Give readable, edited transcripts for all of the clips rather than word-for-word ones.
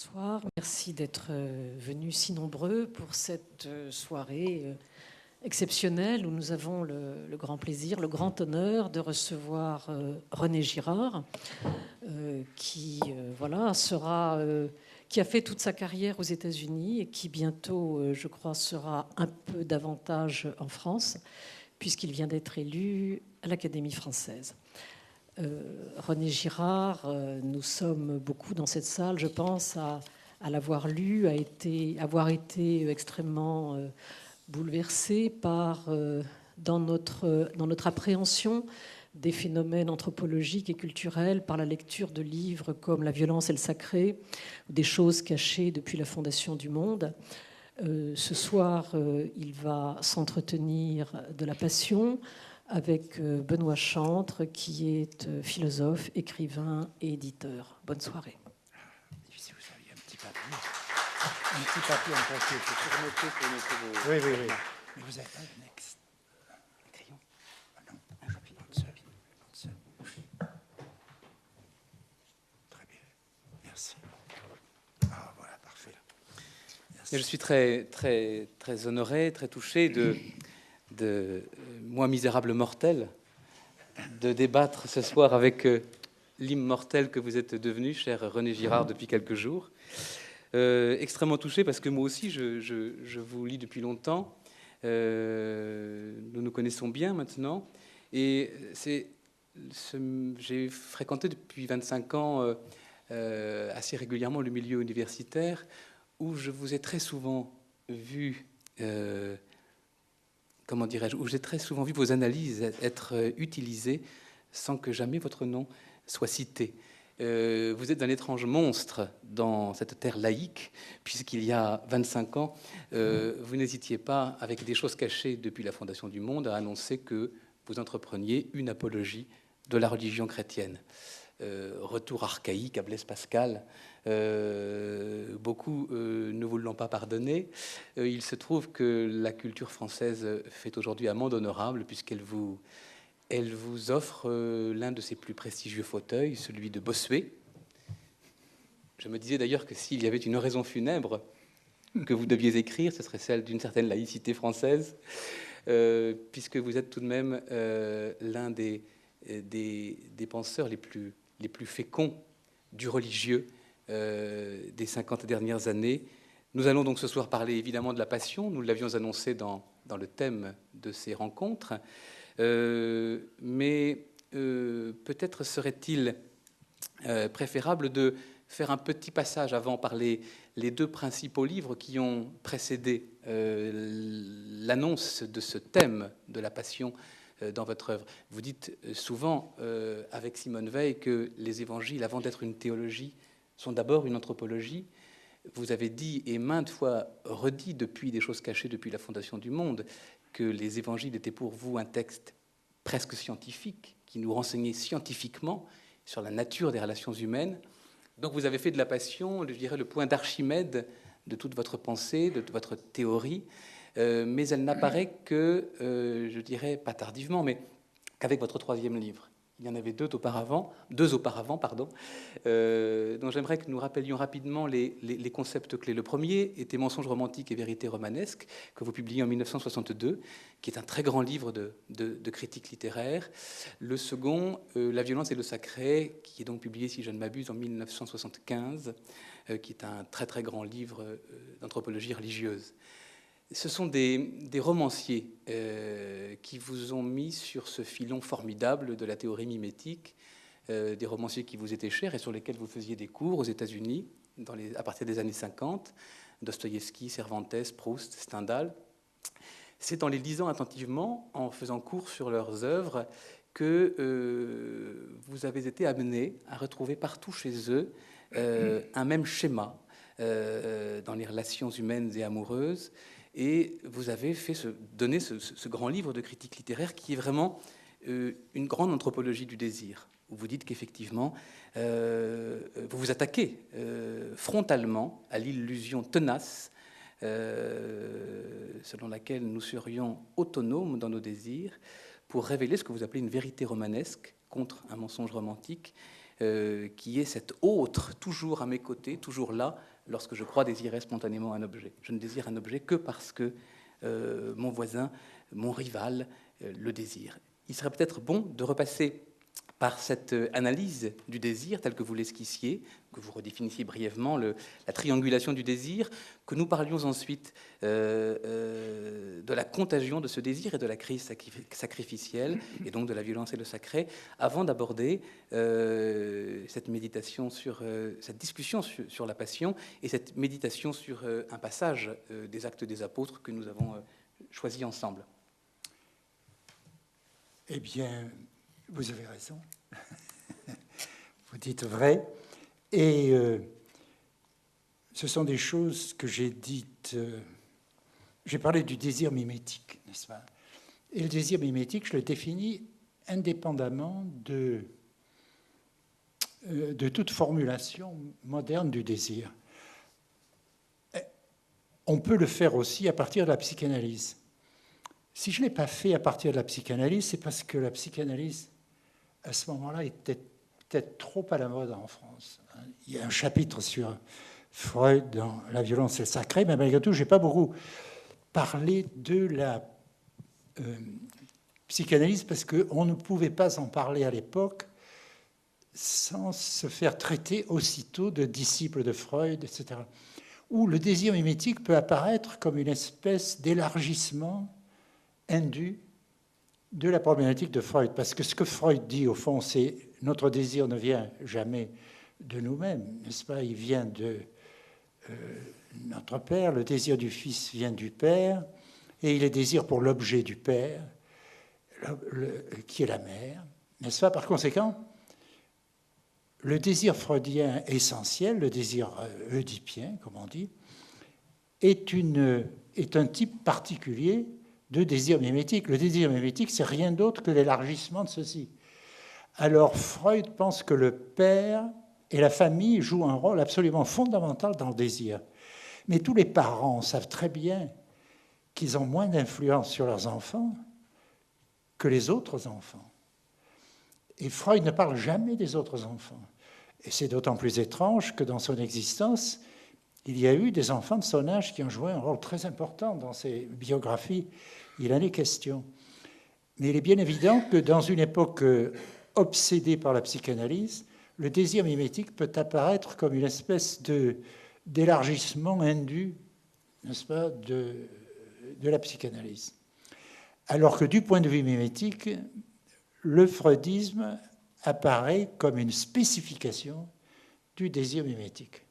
Bonsoir, merci d'être venus si nombreux pour cette soirée exceptionnelle où nous avons le grand plaisir, le grand honneur de recevoir René Girard, qui qui a fait toute sa carrière aux États-Unis et qui bientôt, je crois, sera un peu davantage en France, puisqu'il vient d'être élu à l'Académie française. René Girard, nous sommes beaucoup dans cette salle, je pense, à l'avoir lu, avoir été extrêmement bouleversé dans notre appréhension des phénomènes anthropologiques et culturels par la lecture de livres comme La violence et le sacré, des choses cachées depuis la fondation du monde. Ce soir, il va s'entretenir de la passion avec Benoît Chantre, qui est philosophe, écrivain et éditeur. Bonne soirée. Si vous aviez un petit papier en papier, il faut surnoter pour noter vos... Oui. Mais vous avez un crayon? Non, un chapitre seul. Très bien, merci. Ah, voilà, parfait. Merci. Je suis très honoré, très touché de moi, misérable mortel, de débattre ce soir avec l'immortel que vous êtes devenu, cher René Girard, depuis quelques jours. Extrêmement touché parce que moi aussi, je vous lis depuis longtemps. Nous nous connaissons bien maintenant. Et j'ai fréquenté depuis 25 ans assez régulièrement le milieu universitaire où je vous ai très souvent vu... où j'ai très souvent vu vos analyses être utilisées sans que jamais votre nom soit cité. Vous êtes un étrange monstre dans cette terre laïque, puisqu'il y a 25 ans, vous n'hésitiez pas, avec des choses cachées depuis la fondation du monde, à annoncer que vous entrepreniez une apologie de la religion chrétienne. Retour archaïque à Blaise Pascal. Beaucoup ne vous l'ont pas pardonné. Il se trouve que la culture française fait aujourd'hui amende honorable puisqu'elle vous offre l'un de ses plus prestigieux fauteuils, celui de Bossuet. Je me disais d'ailleurs que s'il y avait une oraison funèbre que vous deviez écrire, ce serait celle d'une certaine laïcité française, puisque vous êtes tout de même l'un des penseurs les plus féconds du religieux des 50 dernières années. Nous allons donc ce soir parler évidemment de la passion. Nous l'avions annoncé dans le thème de ces rencontres. Mais peut-être serait-il préférable de faire un petit passage avant par les deux principaux livres qui ont précédé l'annonce de ce thème de la passion dans votre œuvre. Vous dites souvent, avec Simone Veil, que les évangiles, avant d'être une théologie, sont d'abord une anthropologie. Vous avez dit, et maintes fois redit depuis des choses cachées depuis la fondation du monde, que les évangiles étaient pour vous un texte presque scientifique, qui nous renseignait scientifiquement sur la nature des relations humaines. Donc vous avez fait de la passion, je dirais, le point d'Archimède de toute votre pensée, de toute votre théorie, mais elle n'apparaît que, je dirais, pas tardivement, mais qu'avec votre troisième livre. Il y en avait deux auparavant, dont j'aimerais que nous rappelions rapidement les concepts clés. Le premier était Mensonges romantiques et vérité romanesque, que vous publiez en 1962, qui est un très grand livre de critique littéraire. Le second, La violence et le sacré, qui est donc publié, si je ne m'abuse, en 1975, qui est un très très grand livre d'anthropologie religieuse. Ce sont des romanciers qui vous ont mis sur ce filon formidable de la théorie mimétique, des romanciers qui vous étaient chers et sur lesquels vous faisiez des cours aux États-Unis à partir des années 50, Dostoïevski, Cervantes, Proust, Stendhal. C'est en les lisant attentivement, en faisant cours sur leurs œuvres, que vous avez été amené à retrouver partout chez eux un même schéma dans les relations humaines et amoureuses. Et vous avez donné ce grand livre de critique littéraire qui est vraiment une grande anthropologie du désir, où vous dites qu'effectivement, vous vous attaquez frontalement à l'illusion tenace selon laquelle nous serions autonomes dans nos désirs pour révéler ce que vous appelez une vérité romanesque contre un mensonge romantique, qui est cet autre, toujours à mes côtés, toujours là, lorsque je crois désirer spontanément un objet. Je ne désire un objet que parce que mon voisin, mon rival, le désire. Il serait peut-être bon de repasser par cette analyse du désir, telle que vous l'esquissiez, que vous redéfinissiez brièvement la triangulation du désir, que nous parlions ensuite de la contagion de ce désir et de la crise sacrificielle, et donc de la violence et le sacré, avant d'aborder cette méditation cette discussion sur la passion et cette méditation sur un passage des Actes des Apôtres que nous avons choisi ensemble. Eh bien, vous avez raison. Vous dites vrai. Et ce sont des choses que j'ai dites. J'ai parlé du désir mimétique, n'est-ce pas? Et le désir mimétique, je le définis indépendamment de toute formulation moderne du désir. On peut le faire aussi à partir de la psychanalyse. Si je ne l'ai pas fait à partir de la psychanalyse, c'est parce que la psychanalyse, à ce moment-là, était peut-être trop à la mode en France. Il y a un chapitre sur Freud dans La violence et le sacré, mais malgré tout, je n'ai pas beaucoup parlé de la psychanalyse parce qu'on ne pouvait pas en parler à l'époque sans se faire traiter aussitôt de disciple de Freud, etc. Où le désir mimétique peut apparaître comme une espèce d'élargissement indu de la problématique de Freud. Parce que ce que Freud dit, au fond, c'est notre désir ne vient jamais de nous-mêmes, n'est-ce pas? Il vient de notre Père, le désir du Fils vient du Père, et il est désir pour l'objet du Père, qui est la mère, n'est-ce pas? Par conséquent, le désir freudien essentiel, le désir oedipien, comme on dit, est un type particulier de désir mimétique. Le désir mimétique, c'est rien d'autre que l'élargissement de ceci. Alors Freud pense que le père et la famille jouent un rôle absolument fondamental dans le désir. Mais tous les parents savent très bien qu'ils ont moins d'influence sur leurs enfants que les autres enfants. Et Freud ne parle jamais des autres enfants. Et c'est d'autant plus étrange que dans son existence, il y a eu des enfants de son âge qui ont joué un rôle très important dans ses biographies. Il en est question. Mais il est bien évident que dans une époque obsédée par la psychanalyse, le désir mimétique peut apparaître comme une espèce d'élargissement indu, n'est-ce pas, de la psychanalyse. Alors que du point de vue mimétique, le freudisme apparaît comme une spécification du désir mimétique.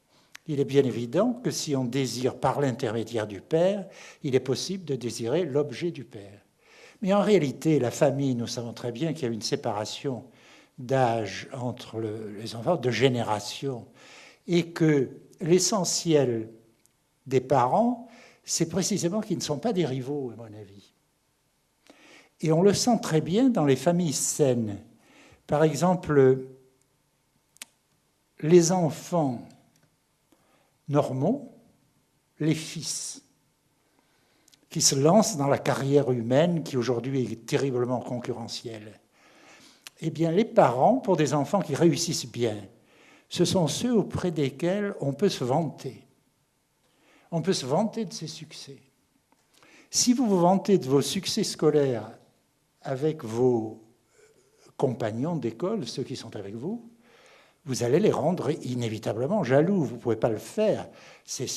Il est bien évident que si on désire par l'intermédiaire du père, il est possible de désirer l'objet du père. Mais en réalité, la famille, nous savons très bien qu'il y a une séparation d'âge entre les enfants, de génération, et que l'essentiel des parents, c'est précisément qu'ils ne sont pas des rivaux, à mon avis. Et on le sent très bien dans les familles saines. Par exemple, les enfants normaux, les fils, qui se lancent dans la carrière humaine qui aujourd'hui est terriblement concurrentielle. Eh bien, les parents, pour des enfants qui réussissent bien, ce sont ceux auprès desquels on peut se vanter. On peut se vanter de ses succès. Si vous vous vantez de vos succès scolaires avec vos compagnons d'école, ceux qui sont avec vous, vous allez les rendre inévitablement jaloux. Vous ne pouvez pas le faire. C'est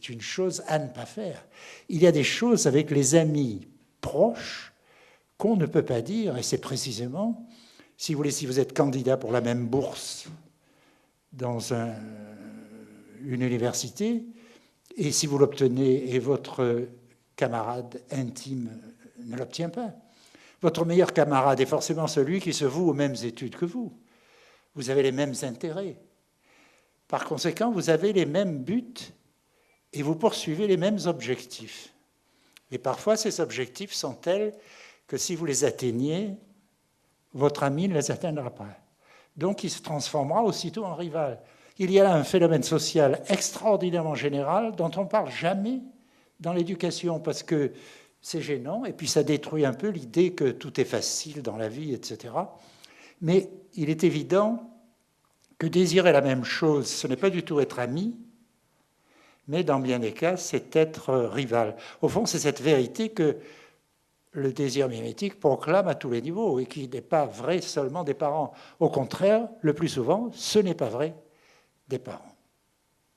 une chose à ne pas faire. Il y a des choses avec les amis proches qu'on ne peut pas dire, et c'est précisément, si vous êtes candidat pour la même bourse dans une université, et si vous l'obtenez et votre camarade intime ne l'obtient pas, votre meilleur camarade est forcément celui qui se voue aux mêmes études que vous. Vous avez les mêmes intérêts. Par conséquent, vous avez les mêmes buts et vous poursuivez les mêmes objectifs. Et parfois, ces objectifs sont tels que si vous les atteignez, votre ami ne les atteindra pas. Donc, il se transformera aussitôt en rival. Il y a là un phénomène social extraordinairement général dont on ne parle jamais dans l'éducation parce que c'est gênant et puis ça détruit un peu l'idée que tout est facile dans la vie, etc. Mais il est évident que désirer la même chose, ce n'est pas du tout être ami, mais dans bien des cas, c'est être rival. Au fond, c'est cette vérité que le désir mimétique proclame à tous les niveaux et qui n'est pas vrai seulement des parents. Au contraire, le plus souvent, ce n'est pas vrai des parents.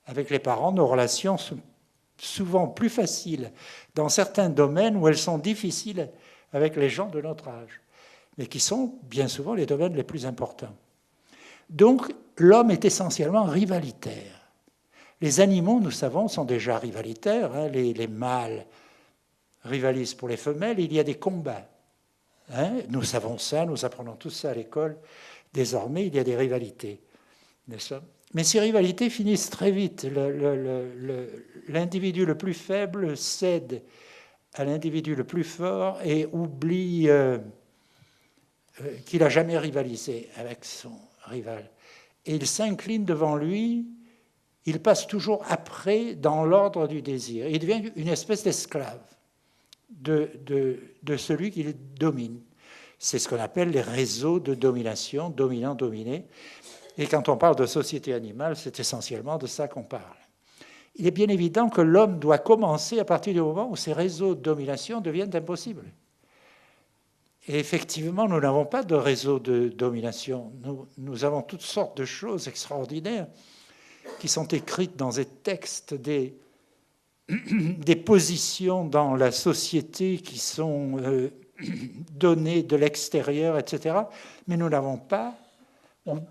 Avec les parents, nos relations sont souvent plus faciles dans certains domaines où elles sont difficiles avec les gens de notre âge, mais qui sont bien souvent les domaines les plus importants. Donc, l'homme est essentiellement rivalitaire. Les animaux, nous savons, sont déjà rivalitaires. Hein. Les mâles rivalisent pour les femelles. Il y a des combats. Hein. Nous savons ça, nous apprenons tout ça à l'école. Désormais, il y a des rivalités. Mais ces rivalités finissent très vite. L'individu le plus faible cède à l'individu le plus fort et oublie qu'il n'a jamais rivalisé avec son rival. Et il s'incline devant lui, il passe toujours après dans l'ordre du désir. Il devient une espèce d'esclave de celui qu'il domine. C'est ce qu'on appelle les réseaux de domination, dominant-dominé. Et quand on parle de société animale, c'est essentiellement de ça qu'on parle. Il est bien évident que l'homme doit commencer à partir du moment où ces réseaux de domination deviennent impossibles. Et effectivement, nous n'avons pas de réseau de domination. Nous avons toutes sortes de choses extraordinaires qui sont écrites dans des textes, des positions dans la société qui sont données de l'extérieur, etc. Mais nous n'avons pas,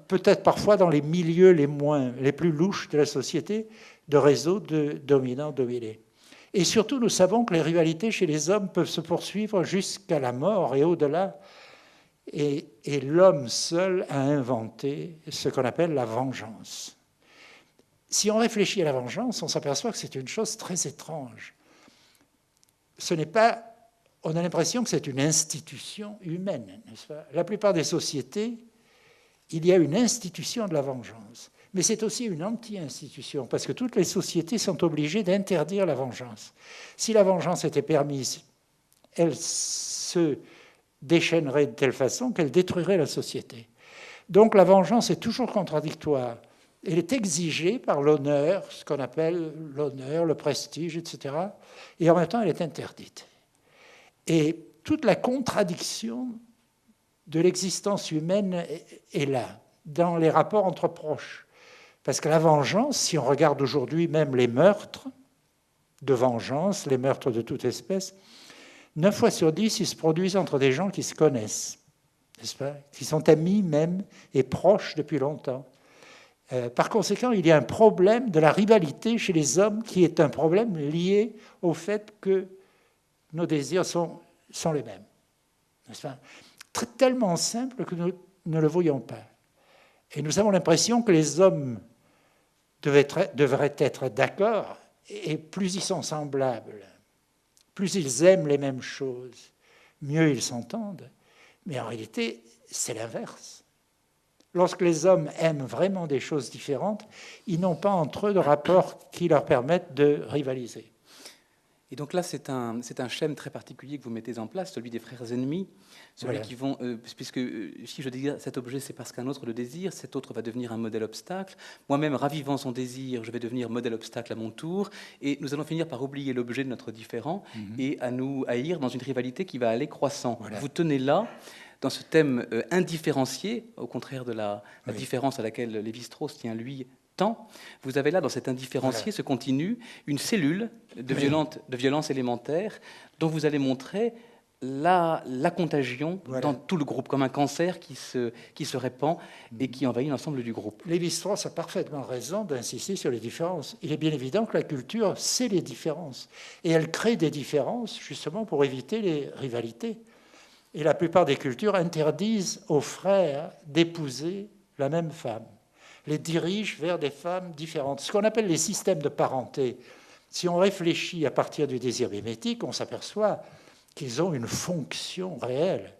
peut-être parfois dans les milieux les plus louches de la société, de réseau de dominant-dominé. Et surtout, nous savons que les rivalités chez les hommes peuvent se poursuivre jusqu'à la mort et au-delà. Et l'homme seul a inventé ce qu'on appelle la vengeance. Si on réfléchit à la vengeance, on s'aperçoit que c'est une chose très étrange. Ce n'est pas... On a l'impression que c'est une institution humaine, n'est-ce pas ? La plupart des sociétés, il y a une institution de la vengeance. Mais c'est aussi une anti-institution, parce que toutes les sociétés sont obligées d'interdire la vengeance. Si la vengeance était permise, elle se déchaînerait de telle façon qu'elle détruirait la société. Donc la vengeance est toujours contradictoire. Elle est exigée par l'honneur, ce qu'on appelle l'honneur, le prestige, etc. Et en même temps, elle est interdite. Et toute la contradiction de l'existence humaine est là, dans les rapports entre proches. Parce que la vengeance, si on regarde aujourd'hui même les meurtres de vengeance, les meurtres de toute espèce, 9 fois sur 10, ils se produisent entre des gens qui se connaissent, n'est-ce pas ? Qui sont amis même et proches depuis longtemps. Par conséquent, il y a un problème de la rivalité chez les hommes qui est un problème lié au fait que nos désirs sont les mêmes. N'est-ce pas ? Tellement simple que nous ne le voyons pas. Et nous avons l'impression que les hommes devraient être d'accord, et plus ils sont semblables, plus ils aiment les mêmes choses, mieux ils s'entendent. Mais en réalité, c'est l'inverse. Lorsque les hommes aiment vraiment des choses différentes, ils n'ont pas entre eux de rapports qui leur permettent de rivaliser. Et donc là, c'est un schème très particulier que vous mettez en place, celui des frères ennemis, celui qui vont, puisque si je désire cet objet, c'est parce qu'un autre le désire, cet autre va devenir un modèle obstacle. Moi-même, ravivant son désir, je vais devenir modèle obstacle à mon tour, et nous allons finir par oublier l'objet de notre différend et à nous haïr dans une rivalité qui va aller croissant. Voilà. Vous tenez là, dans ce thème indifférencié, au contraire de la différence à laquelle Lévi-Strauss tient, lui, tant, vous avez là, dans cet indifférencié, ce continu, une cellule de violence élémentaire dont vous allez montrer la contagion dans tout le groupe, comme un cancer qui se répand et qui envahit l'ensemble du groupe. Lévi-Strauss a parfaitement raison d'insister sur les différences. Il est bien évident que la culture, c'est les différences. Et elle crée des différences, justement, pour éviter les rivalités. Et la plupart des cultures interdisent aux frères d'épouser la même femme, les dirigent vers des femmes différentes. Ce qu'on appelle les systèmes de parenté. Si on réfléchit à partir du désir mimétique, on s'aperçoit qu'ils ont une fonction réelle,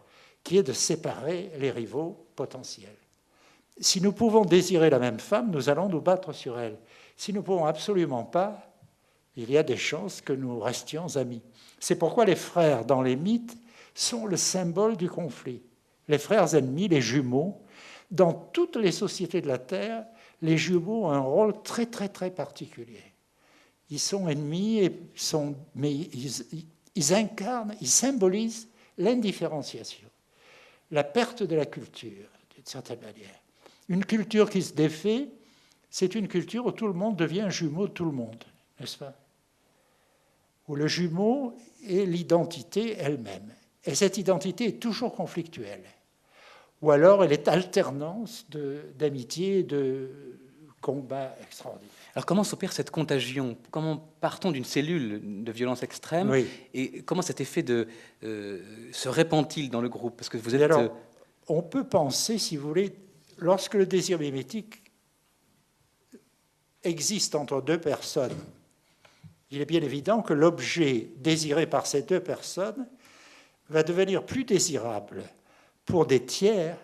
qui est de séparer les rivaux potentiels. Si nous pouvons désirer la même femme, nous allons nous battre sur elle. Si nous ne pouvons absolument pas, il y a des chances que nous restions amis. C'est pourquoi les frères, dans les mythes, sont le symbole du conflit. Les frères ennemis, les jumeaux, Dans toutes les sociétés de la Terre, les jumeaux ont un rôle très, très, très particulier. Ils sont ennemis, mais ils incarnent, ils symbolisent l'indifférenciation, la perte de la culture, d'une certaine manière. Une culture qui se défait, c'est une culture où tout le monde devient un jumeau de tout le monde, n'est-ce pas? Où le jumeau est l'identité elle-même. Et cette identité est toujours conflictuelle. Ou alors elle est alternance d'amitié, de combat extraordinaire. Alors comment s'opère cette contagion? Comment partons d'une cellule de violence extrême, oui, et comment cet effet se répand-il dans le groupe? Parce que vous êtes... Alors, on peut penser, si vous voulez, lorsque le désir mimétique existe entre deux personnes, il est bien évident que l'objet désiré par ces deux personnes va devenir plus désirable pour des tiers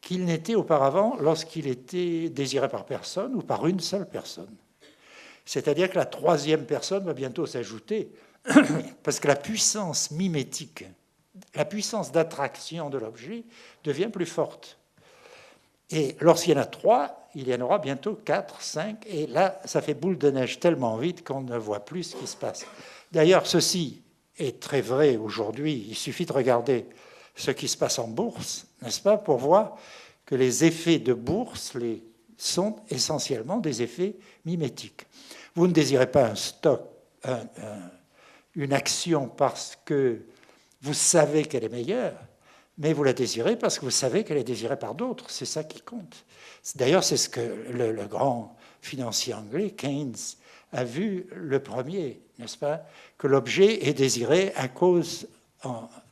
qu'il n'était auparavant lorsqu'il était désiré par personne ou par une seule personne. C'est-à-dire que la troisième personne va bientôt s'ajouter, parce que la puissance mimétique, la puissance d'attraction de l'objet devient plus forte. Et lorsqu'il y en a 3, il y en aura bientôt 4, 5, et là, ça fait boule de neige tellement vite qu'on ne voit plus ce qui se passe. D'ailleurs, ceci est très vrai aujourd'hui. Il suffit de regarder ce qui se passe en bourse, n'est-ce pas, pour voir que les effets de bourse sont essentiellement des effets mimétiques. Vous ne désirez pas un stock, une action parce que vous savez qu'elle est meilleure, mais vous la désirez parce que vous savez qu'elle est désirée par d'autres. C'est ça qui compte. D'ailleurs, c'est ce que le grand financier anglais, Keynes, a vu le premier, n'est-ce pas, que l'objet est désiré à cause,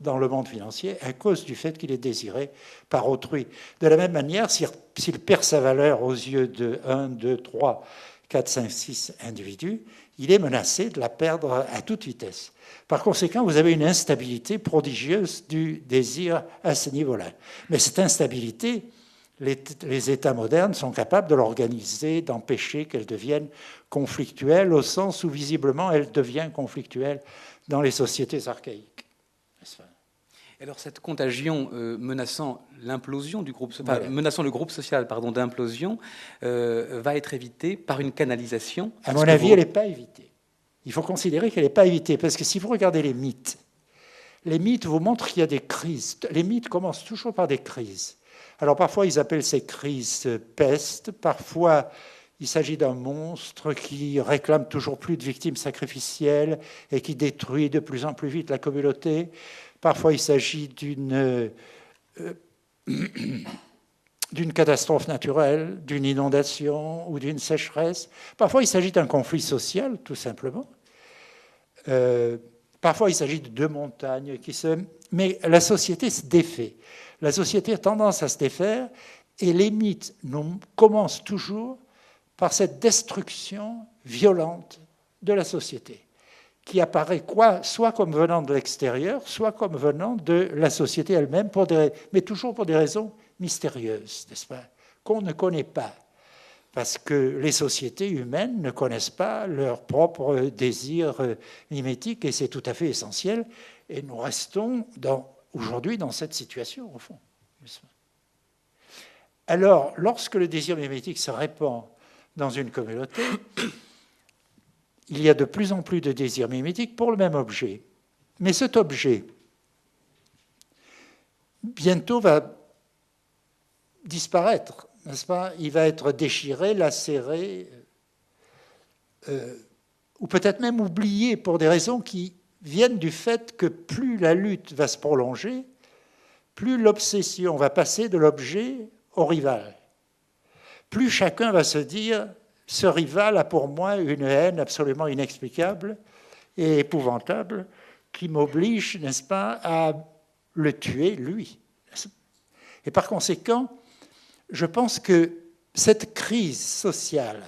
dans le monde financier, à cause du fait qu'il est désiré par autrui. De la même manière, s'il perd sa valeur aux yeux de 1, 2, 3, 4, 5, 6 individus, il est menacé de la perdre à toute vitesse. Par conséquent, vous avez une instabilité prodigieuse du désir à ce niveau-là. Mais cette instabilité, les États modernes sont capables de l'organiser, d'empêcher qu'elle devienne conflictuelle, au sens où visiblement elle devient conflictuelle dans les sociétés archaïques. Alors cette contagion menaçant l'implosion du groupe, menaçant le groupe social, d'implosion, va être évitée par une canalisation. À mon avis, elle n'est pas évitée. Il faut considérer qu'elle n'est pas évitée, parce que si vous regardez les mythes vous montrent qu'il y a des crises. Les mythes commencent toujours par des crises. Alors parfois, ils appellent ces crises peste, parfois il s'agit d'un monstre qui réclame toujours plus de victimes sacrificielles et qui détruit de plus en plus vite la communauté. Parfois, il s'agit d'une catastrophe naturelle, d'une inondation ou d'une sécheresse. Parfois, il s'agit d'un conflit social, tout simplement. Parfois, il s'agit de deux montagnes qui se... Mais la société se défait. La société a tendance à se défaire et les mythes commencent toujours par cette destruction violente de la société, qui apparaît soit comme venant de l'extérieur, soit comme venant de la société elle-même, mais toujours pour des raisons mystérieuses, n'est-ce pas, qu'on ne connaît pas, parce que les sociétés humaines ne connaissent pas leur propre désir mimétique, et c'est tout à fait essentiel, et nous restons aujourd'hui dans cette situation, au fond. Alors, lorsque le désir mimétique se répand dans une communauté, il y a de plus en plus de désirs mimétiques pour le même objet. Mais cet objet, bientôt, va disparaître, n'est-ce pas? Il va être déchiré, lacéré, ou peut-être même oublié pour des raisons qui viennent du fait que plus la lutte va se prolonger, plus l'obsession va passer de l'objet au rival. Plus chacun va se dire, ce rival a pour moi une haine absolument inexplicable et épouvantable qui m'oblige, n'est-ce pas, à le tuer, lui. Et par conséquent, je pense que cette crise sociale,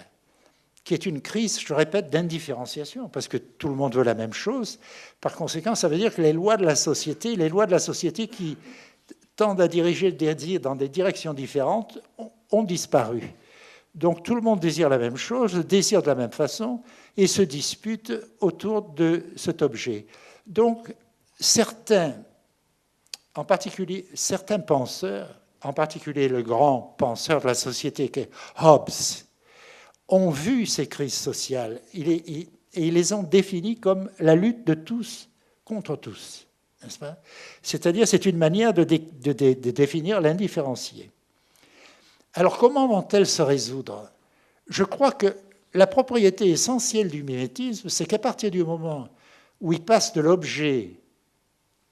qui est une crise, je répète, d'indifférenciation, parce que tout le monde veut la même chose, par conséquent, ça veut dire que les lois de la société qui tendent à diriger le désir dans des directions différentes, ont disparu. Donc tout le monde désire la même chose, désire de la même façon, et se dispute autour de cet objet. Donc certains, en particulier certains penseurs en particulier le grand penseur de la société qui est Hobbes, ont vu ces crises sociales et ils les ont définies comme la lutte de tous contre tous. N'est-ce pas ? C'est-à-dire, c'est une manière de définir l'indifférencié. Alors, comment vont-elles se résoudre ? Je crois que la propriété essentielle du mimétisme, c'est qu'à partir du moment où il passe de l'objet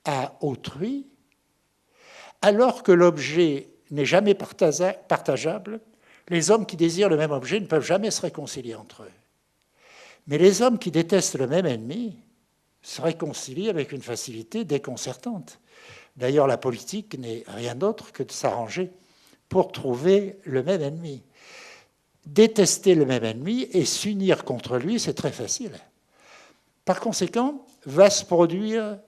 à autrui, alors que l'objet n'est jamais partageable, les hommes qui désirent le même objet ne peuvent jamais se réconcilier entre eux. Mais les hommes qui détestent le même ennemi se réconcilient avec une facilité déconcertante. D'ailleurs, la politique n'est rien d'autre que de s'arranger pour trouver le même ennemi. Détester le même ennemi et s'unir contre lui, c'est très facile. Par conséquent, va se produire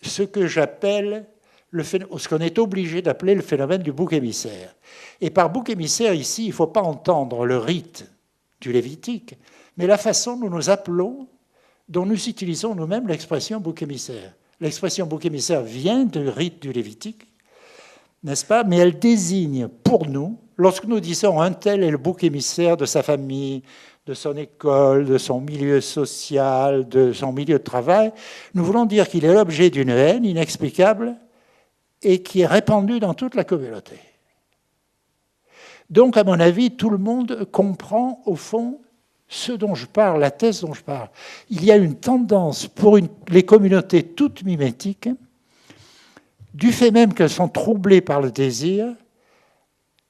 ce que j'appelle, ce qu'on est obligé d'appeler le phénomène du bouc émissaire. Et par bouc émissaire, ici, il ne faut pas entendre le rite du Lévitique, mais la façon dont nous appelons, dont nous utilisons nous-mêmes l'expression bouc émissaire. L'expression bouc émissaire vient du rite du Lévitique, n'est-ce pas ? Mais elle désigne pour nous, lorsque nous disons un tel est le bouc émissaire de sa famille, de son école, de son milieu social, de son milieu de travail, nous voulons dire qu'il est l'objet d'une haine inexplicable et qui est répandue dans toute la communauté. Donc, à mon avis, tout le monde comprend, au fond, ce dont je parle, la thèse dont je parle. Il y a une tendance pour les communautés toutes mimétiques, du fait même qu'elles sont troublées par le désir,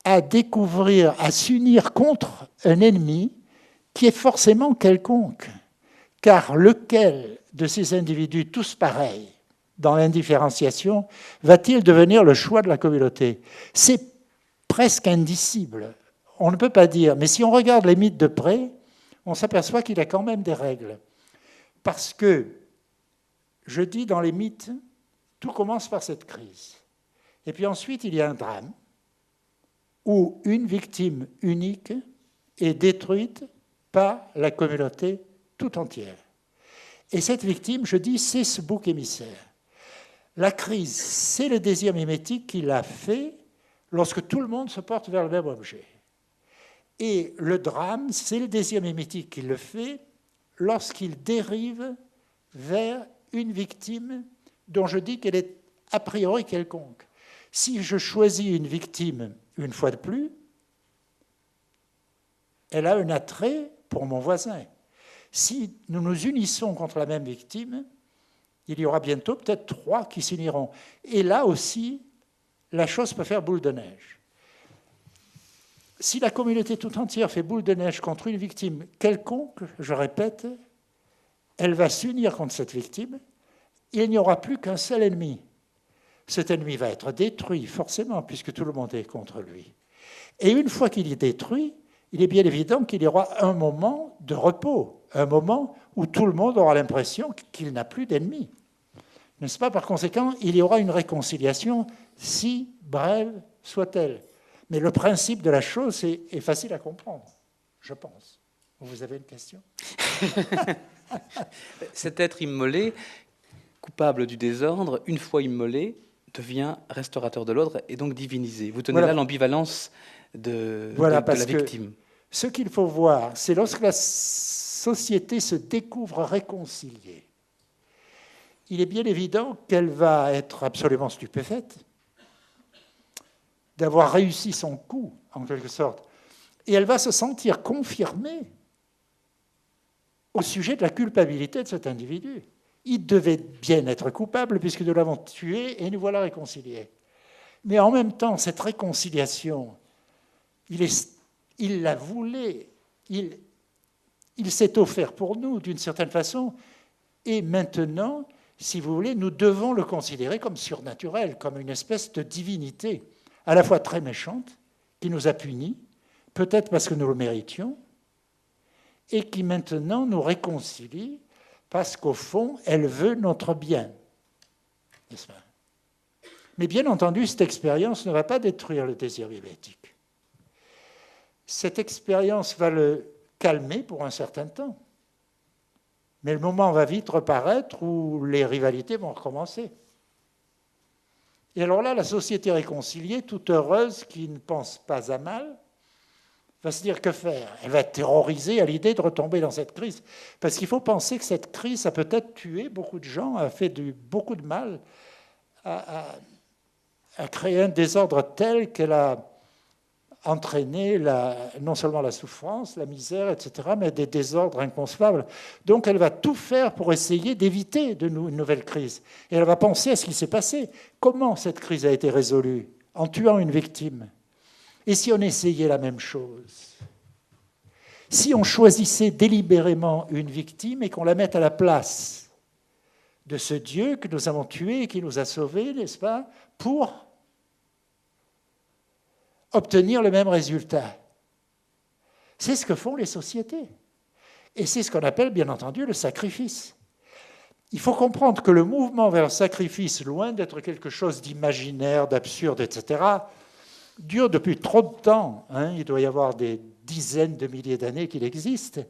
à découvrir, à s'unir contre un ennemi qui est forcément quelconque. Car lequel de ces individus, tous pareils, dans l'indifférenciation, va-t-il devenir le choix de la communauté ? C'est presque indicible. On ne peut pas dire. Mais si on regarde les mythes de près, on s'aperçoit qu'il y a quand même des règles. Parce que, je dis dans les mythes, tout commence par cette crise. Et puis ensuite, il y a un drame où une victime unique est détruite par la communauté tout entière. Et cette victime, je dis, c'est ce bouc émissaire. La crise, c'est le désir mimétique qui l'a fait lorsque tout le monde se porte vers le même objet. Et le drame, c'est le désir mimétique qui le fait lorsqu'il dérive vers une victime dont je dis qu'elle est a priori quelconque. Si je choisis une victime, une fois de plus, elle a un attrait pour mon voisin. Si nous nous unissons contre la même victime, il y aura bientôt peut-être 3 qui s'uniront. Et là aussi, la chose peut faire boule de neige. Si la communauté tout entière fait boule de neige contre une victime quelconque, je répète, elle va s'unir contre cette victime, il n'y aura plus qu'un seul ennemi. Cet ennemi va être détruit, forcément, puisque tout le monde est contre lui. Et une fois qu'il est détruit, il est bien évident qu'il y aura un moment de repos, un moment où tout le monde aura l'impression qu'il n'a plus d'ennemis. N'est-ce pas ? Par conséquent, il y aura une réconciliation, si brève soit-elle. Mais le principe de la chose est facile à comprendre, je pense. Vous avez une question ? Cet être immolé, coupable du désordre, une fois immolé, devient restaurateur de l'ordre et donc divinisé. Vous tenez là l'ambivalence de la victime. Ce qu'il faut voir, c'est lorsque la société se découvre réconciliée, il est bien évident qu'elle va être absolument stupéfaite d'avoir réussi son coup, en quelque sorte. Et elle va se sentir confirmée au sujet de la culpabilité de cet individu. Il devait bien être coupable puisque nous l'avons tué et nous voilà réconciliés. Mais en même temps, cette réconciliation, il la voulait, il s'est offert pour nous d'une certaine façon, et maintenant, si vous voulez, nous devons le considérer comme surnaturel, comme une espèce de divinité, à la fois très méchante, qui nous a punis, peut-être parce que nous le méritions, et qui maintenant nous réconcilie parce qu'au fond, elle veut notre bien. N'est-ce pas ? Mais bien entendu, cette expérience ne va pas détruire le désir mimétique. Cette expérience va le calmer pour un certain temps. Mais le moment va vite reparaître où les rivalités vont recommencer. Et alors là, la société réconciliée, toute heureuse, qui ne pense pas à mal, va se dire que faire. Elle va être terrorisée à l'idée de retomber dans cette crise. Parce qu'il faut penser que cette crise a peut-être tué beaucoup de gens, a fait beaucoup de mal, a créé un désordre tel qu'elle a entraîné non seulement la souffrance, la misère, etc., mais des désordres inconcevables. Donc elle va tout faire pour essayer d'éviter une nouvelle crise. Et elle va penser à ce qui s'est passé. Comment cette crise a été résolue? En tuant une victime. Et si on essayait la même chose? Si on choisissait délibérément une victime et qu'on la mette à la place de ce Dieu que nous avons tué et qui nous a sauvés, n'est-ce pas, pour obtenir le même résultat. C'est ce que font les sociétés. Et c'est ce qu'on appelle, bien entendu, le sacrifice. Il faut comprendre que le mouvement vers le sacrifice, loin d'être quelque chose d'imaginaire, d'absurde, etc., dure depuis trop de temps. Il doit y avoir des dizaines de milliers d'années qu'il existe.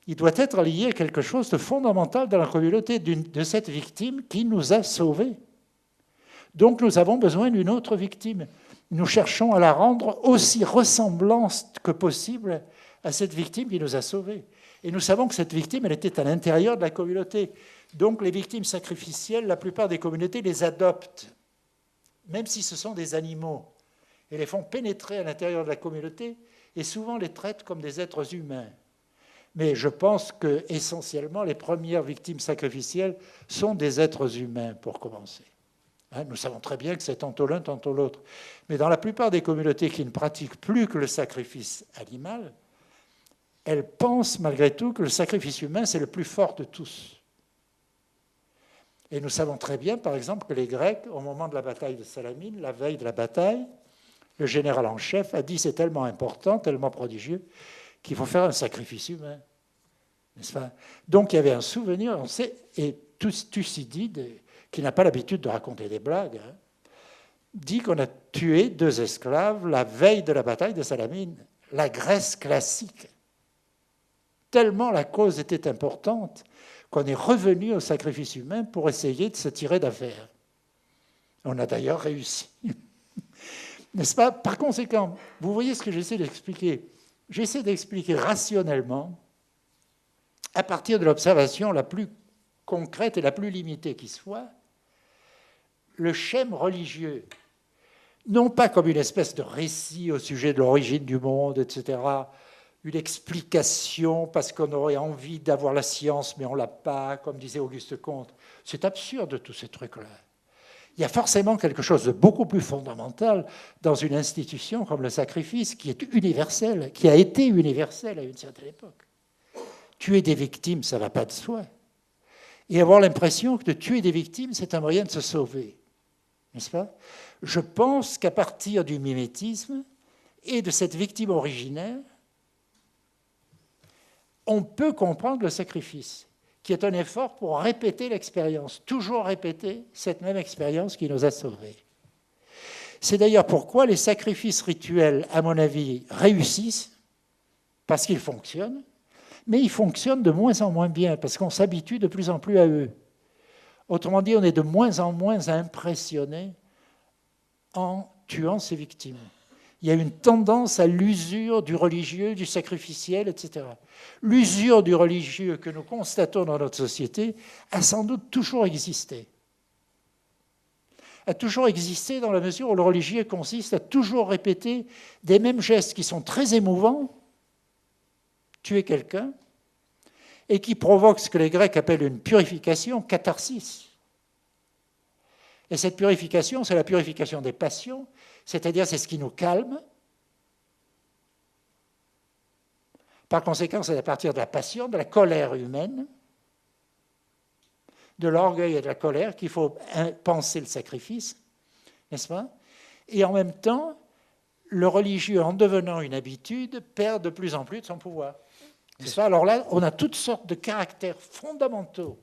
Il doit être lié à quelque chose de fondamental dans la communauté de cette victime qui nous a sauvés. Donc nous avons besoin d'une autre victime. Nous cherchons à la rendre aussi ressemblante que possible à cette victime qui nous a sauvés. Et nous savons que cette victime, elle était à l'intérieur de la communauté. Donc les victimes sacrificielles, la plupart des communautés les adoptent, même si ce sont des animaux, et les font pénétrer à l'intérieur de la communauté, et souvent les traitent comme des êtres humains. Mais je pense que essentiellement, les premières victimes sacrificielles sont des êtres humains, pour commencer. Nous savons très bien que c'est tantôt l'un, tantôt l'autre. Mais dans la plupart des communautés qui ne pratiquent plus que le sacrifice animal, elles pensent malgré tout que le sacrifice humain, c'est le plus fort de tous. Et nous savons très bien, par exemple, que les Grecs, au moment de la bataille de Salamine, la veille de la bataille, le général en chef a dit c'est tellement important, tellement prodigieux, qu'il faut faire un sacrifice humain. N'est-ce pas? Donc il y avait un souvenir, on sait, et Thucydide, qui n'a pas l'habitude de raconter des blagues, dit qu'on a tué 2 esclaves la veille de la bataille de Salamine, la Grèce classique. Tellement la cause était importante qu'on est revenu au sacrifice humain pour essayer de se tirer d'affaire. On a d'ailleurs réussi. N'est-ce pas? Par conséquent, vous voyez ce que j'essaie d'expliquer. J'essaie d'expliquer rationnellement, à partir de l'observation la plus concrète et la plus limitée qui soit, le schème religieux, non pas comme une espèce de récit au sujet de l'origine du monde, etc., une explication parce qu'on aurait envie d'avoir la science, mais on ne l'a pas, comme disait Auguste Comte. C'est absurde, tous ces trucs-là. Il y a forcément quelque chose de beaucoup plus fondamental dans une institution comme le sacrifice, qui est universel, qui a été universel à une certaine époque. Tuer des victimes, ça ne va pas de soi. Et avoir l'impression que de tuer des victimes, c'est un moyen de se sauver. N'est-ce pas? Je pense qu'à partir du mimétisme et de cette victime originaire, on peut comprendre le sacrifice, qui est un effort pour répéter l'expérience, toujours répéter cette même expérience qui nous a sauvés. C'est d'ailleurs pourquoi les sacrifices rituels, à mon avis, réussissent, parce qu'ils fonctionnent, mais ils fonctionnent de moins en moins bien, parce qu'on s'habitue de plus en plus à eux. Autrement dit, on est de moins en moins impressionné en tuant ses victimes. Il y a une tendance à l'usure du religieux, du sacrificiel, etc. L'usure du religieux que nous constatons dans notre société a sans doute toujours existé. A toujours existé dans la mesure où le religieux consiste à toujours répéter des mêmes gestes qui sont très émouvants, tuer quelqu'un, et qui provoquent ce que les Grecs appellent une purification, catharsis. Et cette purification, c'est la purification des passions, c'est-à-dire c'est ce qui nous calme. Par conséquent, c'est à partir de la passion, de la colère humaine, de l'orgueil et de la colère qu'il faut penser le sacrifice, n'est-ce pas? Et en même temps, le religieux, en devenant une habitude, perd de plus en plus de son pouvoir. N'est-ce pas? Alors là, on a toutes sortes de caractères fondamentaux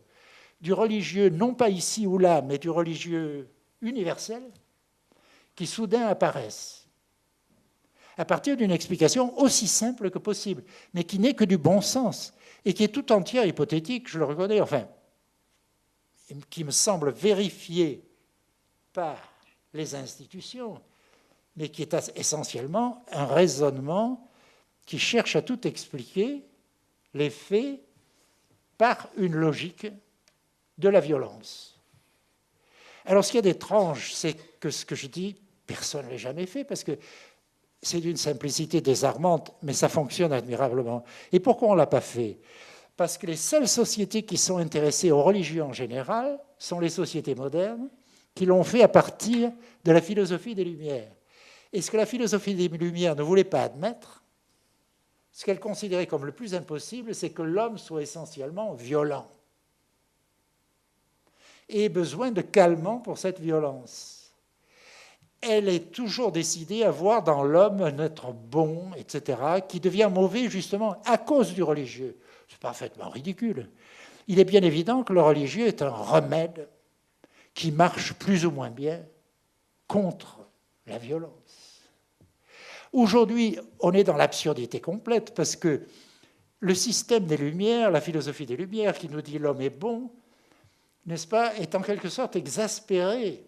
du religieux, non pas ici ou là, mais du religieux universel, qui soudain apparaissent, à partir d'une explication aussi simple que possible, mais qui n'est que du bon sens, et qui est tout entière hypothétique, je le reconnais, enfin, qui me semble vérifiée par les institutions, mais qui est essentiellement un raisonnement qui cherche à tout expliquer, les faits, par une logique de la violence. Alors, ce qu'il y a d'étrange, c'est que ce que je dis, personne ne l'a jamais fait, parce que c'est d'une simplicité désarmante, mais ça fonctionne admirablement. Et pourquoi on ne l'a pas fait? Parce que les seules sociétés qui sont intéressées aux religions en général sont les sociétés modernes, qui l'ont fait à partir de la philosophie des Lumières. Et ce que la philosophie des Lumières ne voulait pas admettre, ce qu'elle considérait comme le plus impossible, c'est que l'homme soit essentiellement violent et ait besoin de calmant pour cette violence. Elle est toujours décidée à voir dans l'homme un être bon, etc., qui devient mauvais justement à cause du religieux. C'est parfaitement ridicule. Il est bien évident que le religieux est un remède qui marche plus ou moins bien contre la violence. Aujourd'hui, on est dans l'absurdité complète parce que le système des Lumières, la philosophie des Lumières qui nous dit l'homme est bon, n'est-ce pas, est en quelque sorte exaspéré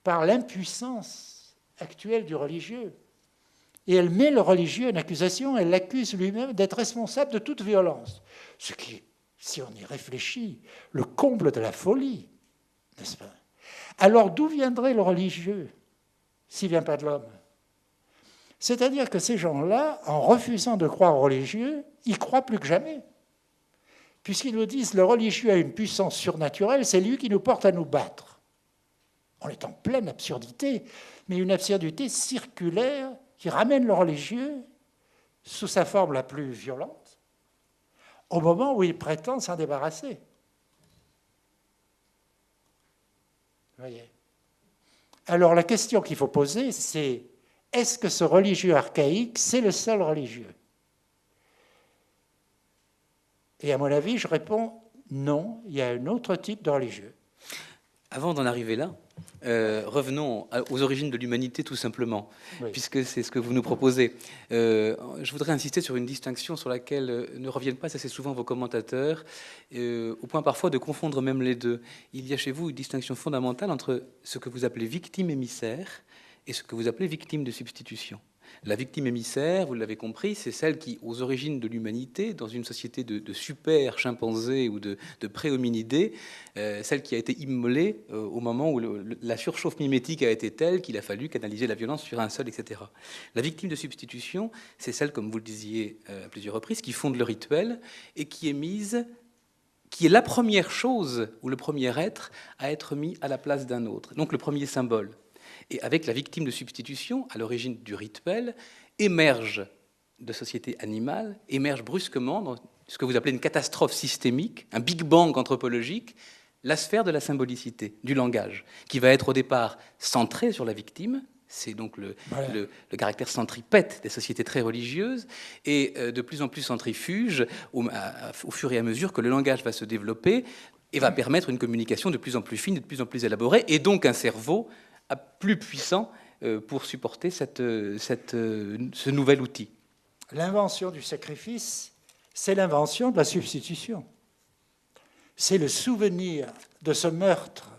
par l'impuissance actuelle du religieux. Et elle met le religieux en accusation, elle l'accuse lui-même d'être responsable de toute violence. Ce qui est, si on y réfléchit, le comble de la folie, n'est-ce pas? Alors d'où viendrait le religieux s'il ne vient pas de l'homme? C'est-à-dire que ces gens-là, en refusant de croire au religieux, ils croient plus que jamais. Puisqu'ils nous disent le religieux a une puissance surnaturelle, c'est lui qui nous porte à nous battre. On est en pleine absurdité, mais une absurdité circulaire qui ramène le religieux sous sa forme la plus violente, au moment où il prétend s'en débarrasser. Vous voyez? Alors la question qu'il faut poser, c'est est-ce que ce religieux archaïque, c'est le seul religieux? Et à mon avis, je réponds non, il y a un autre type de religieux. Avant d'en arriver là, revenons aux origines de l'humanité tout simplement, oui. Puisque c'est ce que vous nous proposez. Je voudrais insister sur une distinction sur laquelle ne reviennent pas assez souvent vos commentateurs, au point parfois de confondre même les deux. Il y a chez vous une distinction fondamentale entre ce que vous appelez victime émissaire et ce que vous appelez victime de substitution. La victime émissaire, vous l'avez compris, c'est celle qui, aux origines de l'humanité, dans une société de super chimpanzés ou de pré-hominidés, celle qui a été immolée au moment où la surchauffe mimétique a été telle qu'il a fallu canaliser la violence sur un seul, etc. La victime de substitution, c'est celle, comme vous le disiez à plusieurs reprises, qui fonde le rituel et qui est la première chose ou le premier être à être mis à la place d'un autre, donc le premier symbole. Et avec la victime de substitution, à l'origine du rituel, émerge de sociétés animales, émerge brusquement dans ce que vous appelez une catastrophe systémique, un Big Bang anthropologique, la sphère de la symbolicité, du langage, qui va être au départ centré sur la victime. C'est donc le caractère centripète des sociétés très religieuses, et de plus en plus centrifuge au fur et à mesure que le langage va se développer et va permettre une communication de plus en plus fine, de plus en plus élaborée, et donc un cerveau plus puissant pour supporter ce nouvel outil. L'invention du sacrifice, c'est l'invention de la substitution. C'est le souvenir de ce meurtre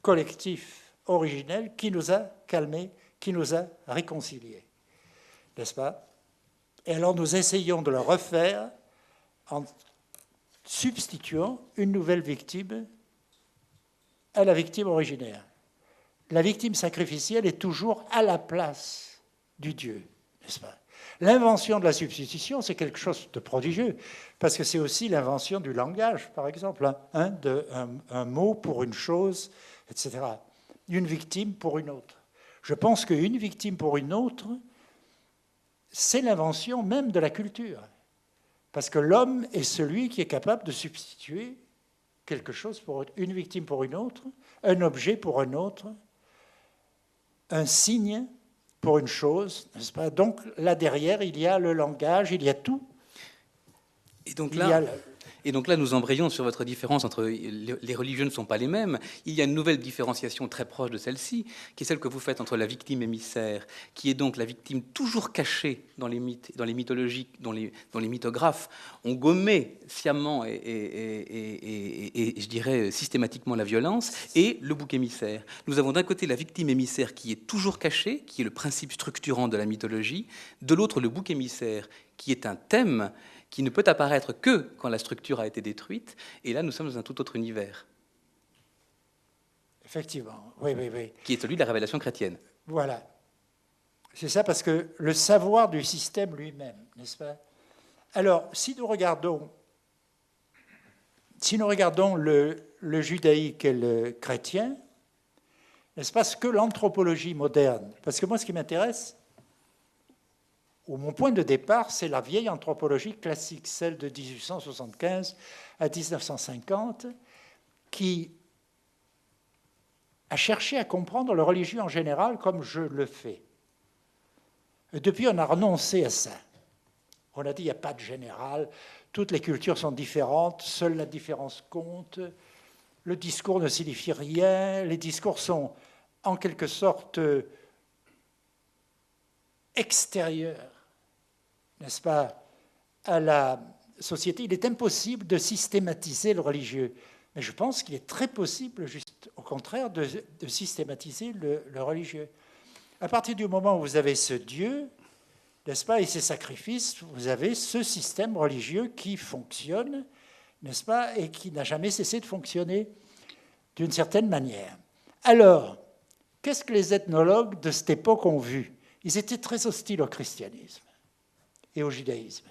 collectif originel qui nous a calmés, qui nous a réconciliés. N'est-ce pas? Et alors nous essayons de le refaire en substituant une nouvelle victime à la victime originaire. La victime sacrificielle est toujours à la place du Dieu, n'est-ce pas? L'invention de la substitution, c'est quelque chose de prodigieux, parce que c'est aussi l'invention du langage, par exemple, un mot pour une chose, etc. Une victime pour une autre. Je pense qu'une victime pour une autre, c'est l'invention même de la culture, parce que l'homme est celui qui est capable de substituer quelque chose pour une victime pour une autre, un objet pour un autre, un signe pour une chose, n'est-ce pas? Donc là derrière, il y a le langage, il y a tout. Et donc là, Et donc là, nous embrayons sur votre différence entre les religieux ne sont pas les mêmes. Il y a une nouvelle différenciation très proche de celle-ci, qui est celle que vous faites entre la victime émissaire, qui est donc la victime toujours cachée dans les mythes, dans les mythologies, dont les mythographes ont gommé sciemment et je dirais systématiquement la violence, et le bouc émissaire. Nous avons d'un côté la victime émissaire qui est toujours cachée, qui est le principe structurant de la mythologie, de l'autre le bouc émissaire, qui est un thème qui ne peut apparaître que quand la structure a été détruite. Et là, nous sommes dans un tout autre univers. Effectivement, oui. Qui est celui de la révélation chrétienne. Voilà. C'est ça, parce que le savoir du système lui-même, n'est-ce pas? Alors, si nous regardons le judaïque et le chrétien, n'est-ce pas, ce que l'anthropologie moderne, parce que moi, ce qui m'intéresse, ou mon point de départ, c'est la vieille anthropologie classique, celle de 1875 à 1950, qui a cherché à comprendre le religieux en général comme je le fais. Et depuis, on a renoncé à ça. On a dit, il n'y a pas de général, toutes les cultures sont différentes, seule la différence compte, le discours ne signifie rien, les discours sont en quelque sorte extérieurs, n'est-ce pas, à la société. Il est impossible de systématiser le religieux. Mais je pense qu'il est très possible, juste au contraire, de systématiser le religieux. À partir du moment où vous avez ce Dieu, n'est-ce pas, et ces sacrifices, vous avez ce système religieux qui fonctionne, n'est-ce pas, et qui n'a jamais cessé de fonctionner d'une certaine manière. Alors, qu'est-ce que les ethnologues de cette époque ont vu? Ils étaient très hostiles au christianisme et au judaïsme.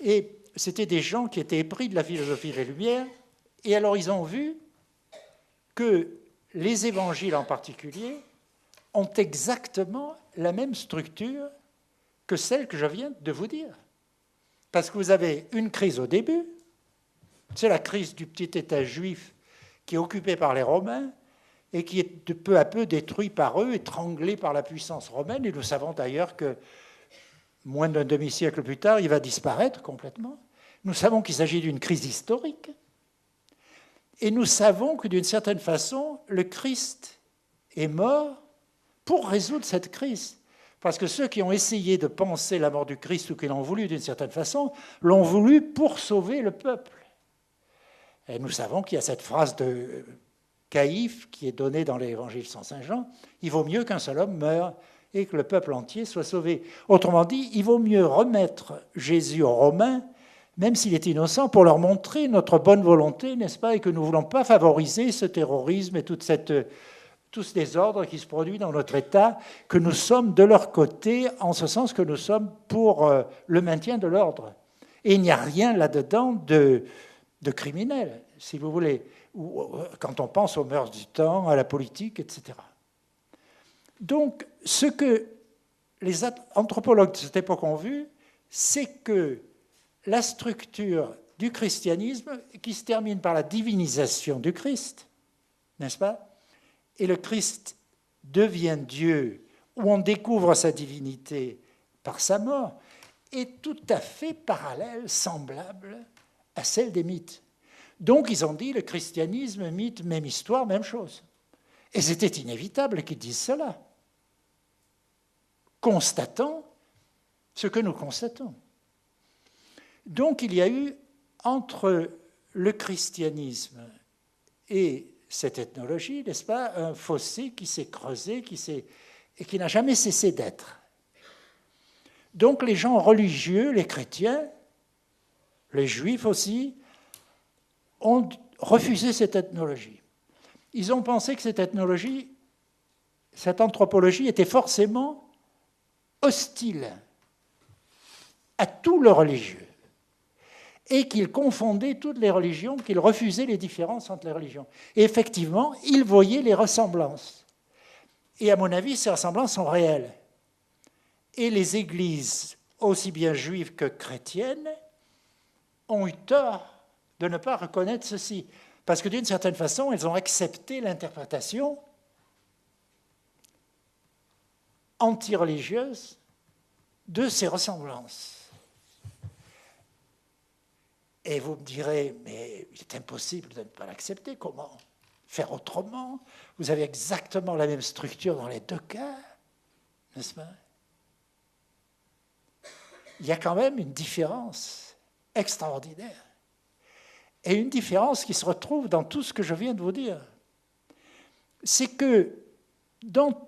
Et c'était des gens qui étaient épris de la philosophie des Lumières, et alors ils ont vu que les évangiles en particulier ont exactement la même structure que celle que je viens de vous dire. Parce que vous avez une crise au début, c'est la crise du petit État juif qui est occupé par les Romains et qui est de peu à peu détruit par eux, étranglé par la puissance romaine. Et nous savons d'ailleurs que moins d'un demi-siècle plus tard, il va disparaître complètement. Nous savons qu'il s'agit d'une crise historique. Et nous savons que d'une certaine façon, le Christ est mort pour résoudre cette crise. Parce que ceux qui ont essayé de penser la mort du Christ ou qui l'ont voulu d'une certaine façon, l'ont voulu pour sauver le peuple. Et nous savons qu'il y a cette phrase de Caïphe qui est donnée dans l'Évangile sans Saint Jean, « Il vaut mieux qu'un seul homme meure et que le peuple entier soit sauvé ». Autrement dit, il vaut mieux remettre Jésus aux Romains, même s'il est innocent, pour leur montrer notre bonne volonté, n'est-ce pas, et que nous ne voulons pas favoriser ce terrorisme et tout ce désordre qui se produit dans notre État, que nous sommes de leur côté, en ce sens que nous sommes pour le maintien de l'ordre. Et il n'y a rien là-dedans de criminel, si vous voulez, quand on pense aux mœurs du temps, à la politique, etc. Donc, ce que les anthropologues de cette époque ont vu, c'est que la structure du christianisme, qui se termine par la divinisation du Christ, n'est-ce pas? Et le Christ devient Dieu, où on découvre sa divinité par sa mort, est tout à fait parallèle, semblable à celle des mythes. Donc ils ont dit le christianisme, mythe, même histoire, même chose. Et c'était inévitable qu'ils disent cela, constatant ce que nous constatons. Donc il y a eu entre le christianisme et cette ethnologie, n'est-ce pas, un fossé qui s'est creusé et qui n'a jamais cessé d'être. Donc les gens religieux, les chrétiens, les juifs aussi, ont refusé cette ethnologie. Ils ont pensé que cette ethnologie, cette anthropologie était forcément hostile à tout le religieux et qu'ils confondaient toutes les religions, qu'ils refusaient les différences entre les religions. Et effectivement, ils voyaient les ressemblances. Et à mon avis, ces ressemblances sont réelles. Et les églises, aussi bien juives que chrétiennes, ont eu tort de ne pas reconnaître ceci. Parce que d'une certaine façon, elles ont accepté l'interprétation anti-religieuse de ces ressemblances. Et vous me direz, mais il est impossible de ne pas l'accepter. Comment faire autrement? Vous avez exactement la même structure dans les deux cas, n'est-ce pas? Il y a quand même une différence extraordinaire. Et une différence qui se retrouve dans tout ce que je viens de vous dire. C'est que dans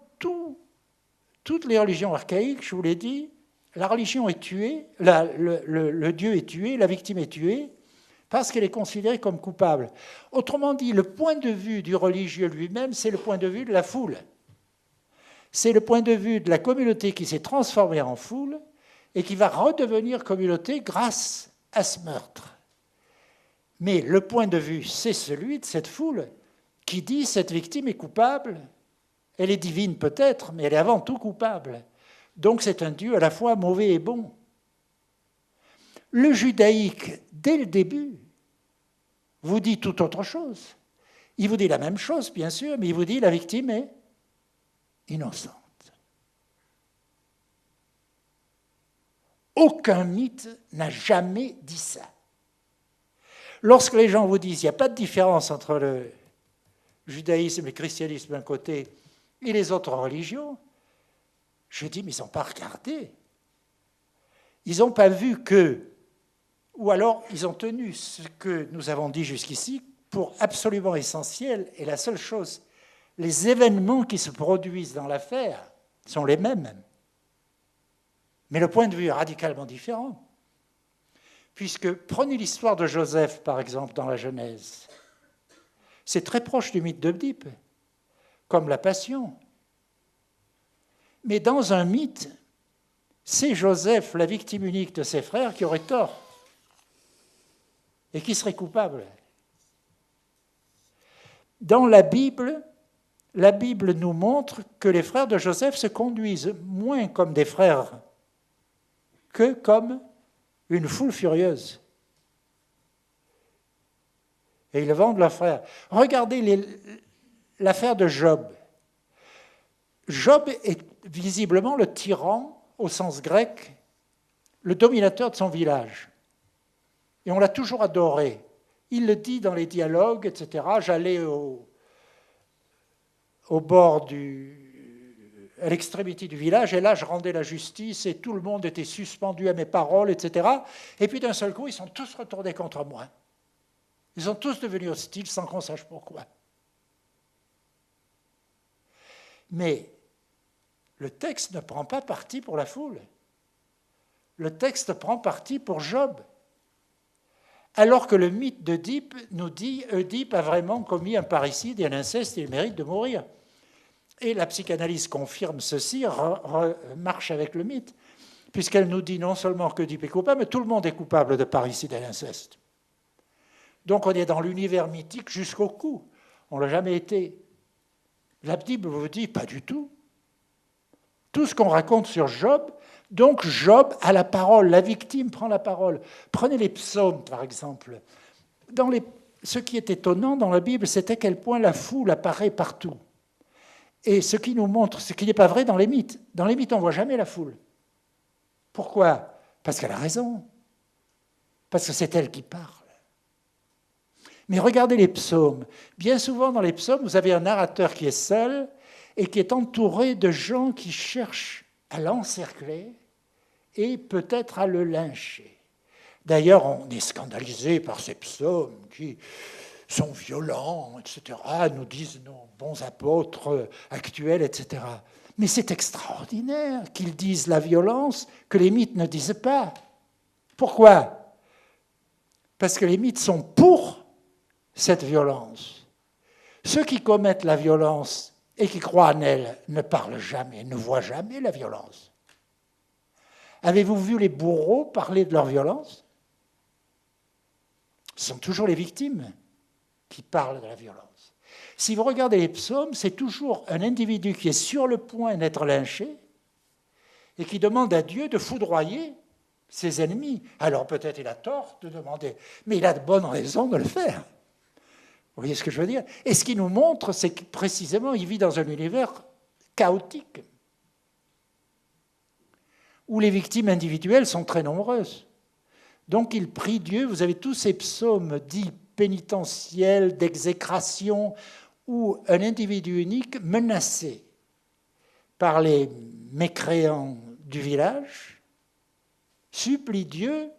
toutes les religions archaïques, je vous l'ai dit, la religion est tuée, le Dieu est tué, la victime est tuée, parce qu'elle est considérée comme coupable. Autrement dit, le point de vue du religieux lui-même, c'est le point de vue de la foule. C'est le point de vue de la communauté qui s'est transformée en foule et qui va redevenir communauté grâce à ce meurtre. Mais le point de vue, c'est celui de cette foule qui dit « cette victime est coupable ». Elle est divine peut-être, mais elle est avant tout coupable. Donc c'est un Dieu à la fois mauvais et bon. Le judaïque, dès le début, vous dit tout autre chose. Il vous dit la même chose, bien sûr, mais il vous dit la victime est innocente. Aucun mythe n'a jamais dit ça. Lorsque les gens vous disent qu'il n'y a pas de différence entre le judaïsme et le christianisme d'un côté et les autres religions, je dis, mais ils n'ont pas regardé. Ils n'ont pas vu que, ou alors ils ont tenu ce que nous avons dit jusqu'ici pour absolument essentiel, et la seule chose, les événements qui se produisent dans l'affaire sont les mêmes. Mais le point de vue est radicalement différent. Puisque, prenez l'histoire de Joseph, par exemple, dans la Genèse. C'est très proche du mythe d'Oedipe, comme la Passion. Mais dans un mythe, c'est Joseph, la victime unique de ses frères, qui aurait tort et qui serait coupable. Dans la Bible nous montre que les frères de Joseph se conduisent moins comme des frères que comme une foule furieuse. Et ils vendent leurs frères. Regardez l'affaire de Job. Job est visiblement le tyran, au sens grec, le dominateur de son village. Et on l'a toujours adoré. Il le dit dans les dialogues, etc. J'allais au bord à l'extrémité du village, et là, je rendais la justice, et tout le monde était suspendu à mes paroles, etc. Et puis, d'un seul coup, ils sont tous retournés contre moi. Ils sont tous devenus hostiles sans qu'on sache pourquoi. Mais le texte ne prend pas parti pour la foule. Le texte prend parti pour Job. Alors que le mythe d'Oedipe nous dit Oedipe a vraiment commis un parricide et un inceste et il mérite de mourir. Et la psychanalyse confirme ceci, marche avec le mythe, puisqu'elle nous dit non seulement qu'Oedipe est coupable, mais tout le monde est coupable de parricide et d'inceste. Donc on est dans l'univers mythique jusqu'au cou. On ne l'a jamais été. La Bible vous dit pas du tout. Tout ce qu'on raconte sur Job, donc Job a la parole, la victime prend la parole. Prenez les psaumes, par exemple. Ce qui est étonnant dans la Bible, c'est à quel point la foule apparaît partout. Et ce qui nous montre, ce qui n'est pas vrai dans les mythes. Dans les mythes, on ne voit jamais la foule. Pourquoi? Parce qu'elle a raison. Parce que c'est elle qui parle. Mais regardez les psaumes. Bien souvent, dans les psaumes, vous avez un narrateur qui est seul et qui est entouré de gens qui cherchent à l'encercler et peut-être à le lyncher. D'ailleurs, on est scandalisé par ces psaumes qui sont violents, etc., nous disent nos bons apôtres actuels, etc. Mais c'est extraordinaire qu'ils disent la violence que les mythes ne disent pas. Pourquoi? Parce que les mythes sont pour cette violence. Ceux qui commettent la violence et qui croient en elle ne parlent jamais, ne voient jamais la violence. Avez-vous vu les bourreaux parler de leur violence? Ce sont toujours les victimes qui parlent de la violence. Si vous regardez les psaumes, c'est toujours un individu qui est sur le point d'être lynché et qui demande à Dieu de foudroyer ses ennemis. Alors peut-être il a tort de demander, mais il a de bonnes raisons de le faire. Vous voyez ce que je veux dire? Et ce qu'il nous montre, c'est que précisément, il vit dans un univers chaotique, où les victimes individuelles sont très nombreuses. Donc il prie Dieu, vous avez tous ces psaumes dits pénitentiels, d'exécration, où un individu unique menacé par les mécréants du village supplie Dieu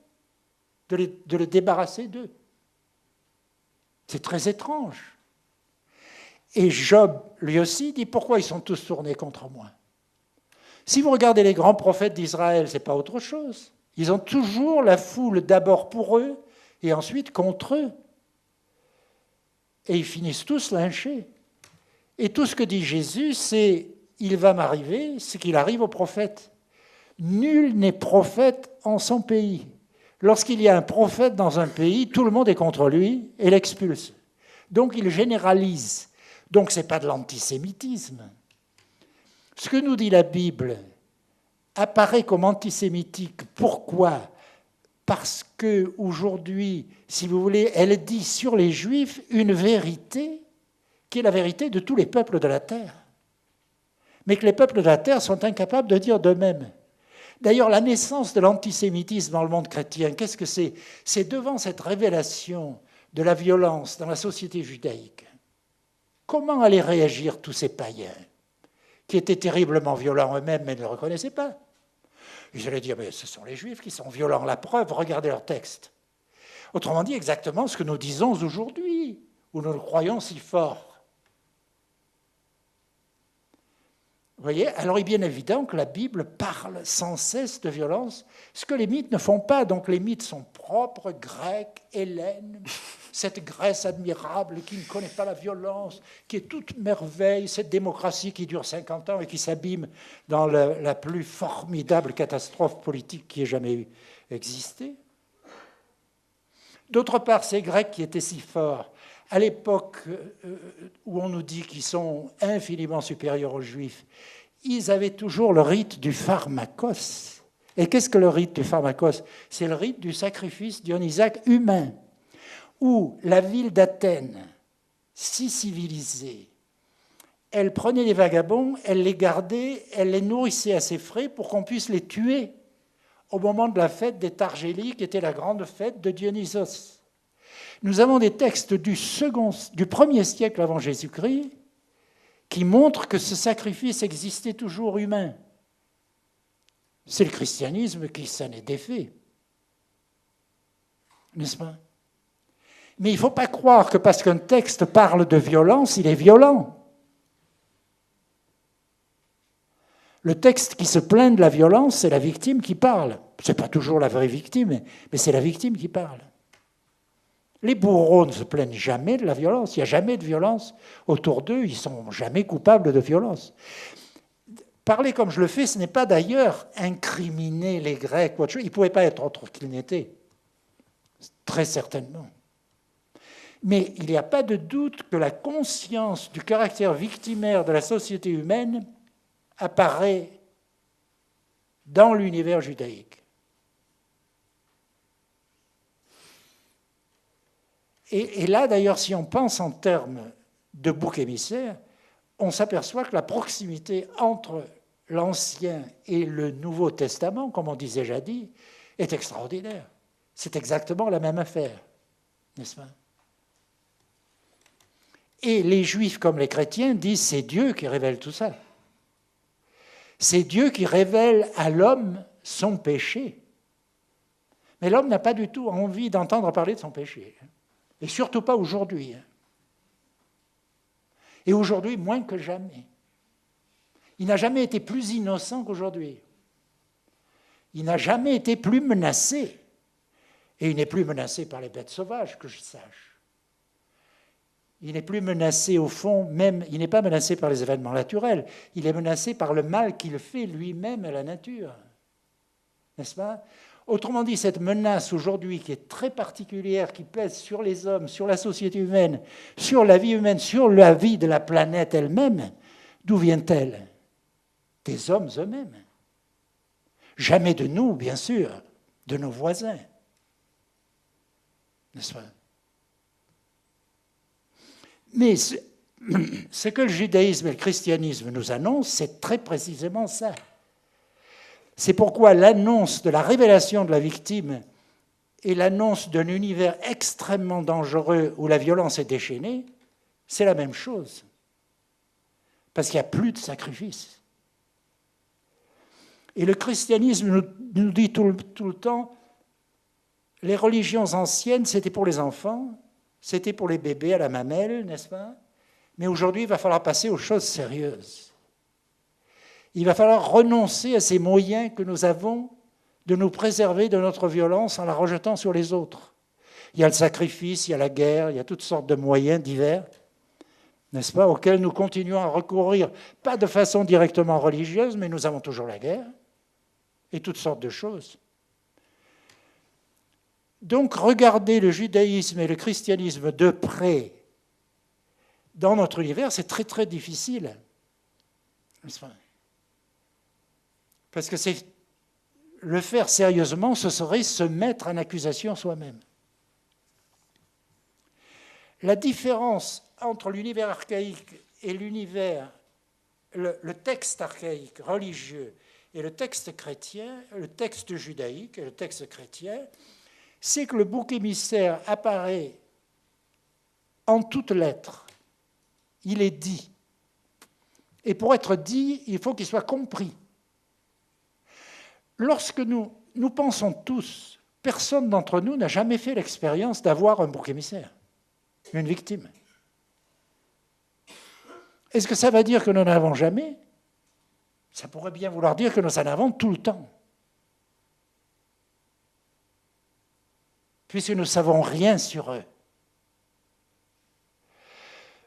de le débarrasser d'eux. C'est très étrange. Et Job, lui aussi, dit « Pourquoi ils sont tous tournés contre moi ?» Si vous regardez les grands prophètes d'Israël, ce n'est pas autre chose. Ils ont toujours la foule d'abord pour eux et ensuite contre eux. Et ils finissent tous lynchés. Et tout ce que dit Jésus, c'est « Il va m'arriver ce qu'il arrive aux prophètes. Nul n'est prophète en son pays. » Lorsqu'il y a un prophète dans un pays, tout le monde est contre lui et l'expulse. Donc il généralise. Donc ce n'est pas de l'antisémitisme. Ce que nous dit la Bible apparaît comme antisémitique. Pourquoi ? Parce qu'aujourd'hui, si vous voulez, elle dit sur les Juifs une vérité qui est la vérité de tous les peuples de la terre. Mais que les peuples de la terre sont incapables de dire d'eux-mêmes. D'ailleurs, la naissance de l'antisémitisme dans le monde chrétien, qu'est-ce que c'est ? C'est devant cette révélation de la violence dans la société judaïque. Comment allaient réagir tous ces païens qui étaient terriblement violents eux-mêmes mais ne le reconnaissaient pas ? Ils allaient dire, mais ce sont les Juifs qui sont violents. La preuve, regardez leur texte. Autrement dit, exactement ce que nous disons aujourd'hui, où nous le croyons si fort. Vous voyez ? Alors il est bien évident que la Bible parle sans cesse de violence, ce que les mythes ne font pas. Donc les mythes sont propres, grecs, hellènes, cette Grèce admirable qui ne connaît pas la violence, qui est toute merveille, cette démocratie qui dure 50 ans et qui s'abîme dans la plus formidable catastrophe politique qui ait jamais existé. D'autre part, ces Grecs qui étaient si forts, à l'époque où on nous dit qu'ils sont infiniment supérieurs aux Juifs, ils avaient toujours le rite du pharmakos. Et qu'est-ce que le rite du pharmakos ? C'est le rite du sacrifice dionysiaque humain, où la ville d'Athènes, si civilisée, elle prenait les vagabonds, elle les gardait, elle les nourrissait à ses frais pour qu'on puisse les tuer au moment de la fête des Targélies, qui était la grande fête de Dionysos. Nous avons des textes du 1er siècle avant Jésus-Christ qui montrent que ce sacrifice existait toujours humain. C'est le christianisme qui s'en est défait. N'est-ce pas ? Mais il ne faut pas croire que parce qu'un texte parle de violence, il est violent. Le texte qui se plaint de la violence, c'est la victime qui parle. Ce n'est pas toujours la vraie victime, mais c'est la victime qui parle. Les bourreaux ne se plaignent jamais de la violence. Il n'y a jamais de violence autour d'eux. Ils ne sont jamais coupables de violence. Parler comme je le fais, ce n'est pas d'ailleurs incriminer les Grecs ou autre chose. Ils ne pouvaient pas être autres qu'ils n'étaient. Très certainement. Mais il n'y a pas de doute que la conscience du caractère victimaire de la société humaine apparaît dans l'univers judaïque. Et là, d'ailleurs, si on pense en termes de bouc émissaire, on s'aperçoit que la proximité entre l'Ancien et le Nouveau Testament, comme on disait jadis, est extraordinaire. C'est exactement la même affaire, n'est-ce pas ? Et les Juifs comme les chrétiens disent c'est Dieu qui révèle tout ça. C'est Dieu qui révèle à l'homme son péché. Mais l'homme n'a pas du tout envie d'entendre parler de son péché. Et surtout pas aujourd'hui. Et aujourd'hui, moins que jamais. Il n'a jamais été plus innocent qu'aujourd'hui. Il n'a jamais été plus menacé. Et il n'est plus menacé par les bêtes sauvages, que je sache. Il n'est plus menacé, au fond, même, il n'est pas menacé par les événements naturels. Il est menacé par le mal qu'il fait lui-même à la nature. N'est-ce pas ? Autrement dit, cette menace aujourd'hui qui est très particulière, qui pèse sur les hommes, sur la société humaine, sur la vie humaine, sur la vie de la planète elle-même, d'où vient-elle ? Des hommes eux-mêmes. Jamais de nous, bien sûr, de nos voisins. N'est-ce pas ? Mais ce que le judaïsme et le christianisme nous annoncent, c'est très précisément ça. C'est pourquoi l'annonce de la révélation de la victime et l'annonce d'un univers extrêmement dangereux où la violence est déchaînée, c'est la même chose. Parce qu'il n'y a plus de sacrifice. Et le christianisme nous dit tout le temps, les religions anciennes, c'était pour les enfants, c'était pour les bébés à la mamelle, n'est-ce pas? Mais aujourd'hui, il va falloir passer aux choses sérieuses. Il va falloir renoncer à ces moyens que nous avons de nous préserver de notre violence en la rejetant sur les autres. Il y a le sacrifice, il y a la guerre, il y a toutes sortes de moyens divers, n'est-ce pas, auxquels nous continuons à recourir, pas de façon directement religieuse, mais nous avons toujours la guerre et toutes sortes de choses. Donc, regarder le judaïsme et le christianisme de près dans notre univers, c'est très, très difficile. N'est-ce pas? Parce que le faire sérieusement, ce serait se mettre en accusation soi-même. La différence entre l'univers archaïque et l'univers, le texte archaïque religieux et le texte chrétien, le texte judaïque et le texte chrétien, c'est que le bouc émissaire apparaît en toutes lettres. Il est dit. Et pour être dit, il faut qu'il soit compris. Lorsque nous pensons tous, personne d'entre nous n'a jamais fait l'expérience d'avoir un bouc émissaire, une victime. Est-ce que ça va dire que nous n'avons jamais? Ça pourrait bien vouloir dire que nous en avons tout le temps. Puisque nous ne savons rien sur eux.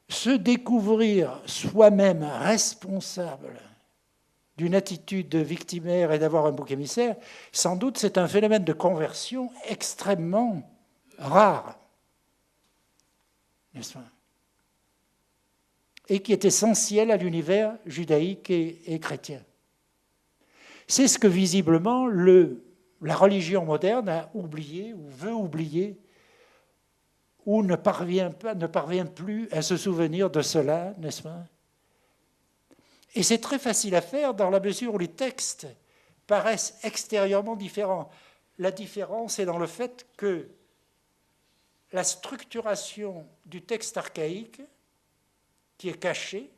Se découvrir soi-même responsable d'une attitude victimaire et d'avoir un bouc émissaire, sans doute c'est un phénomène de conversion extrêmement rare, n'est-ce pas? Et qui est essentiel à l'univers judaïque et chrétien. C'est ce que visiblement la religion moderne a oublié ou veut oublier ou ne parvient plus à se souvenir de cela, n'est-ce pas? Et c'est très facile à faire dans la mesure où les textes paraissent extérieurement différents. La différence est dans le fait que la structuration du texte archaïque, qui est cachée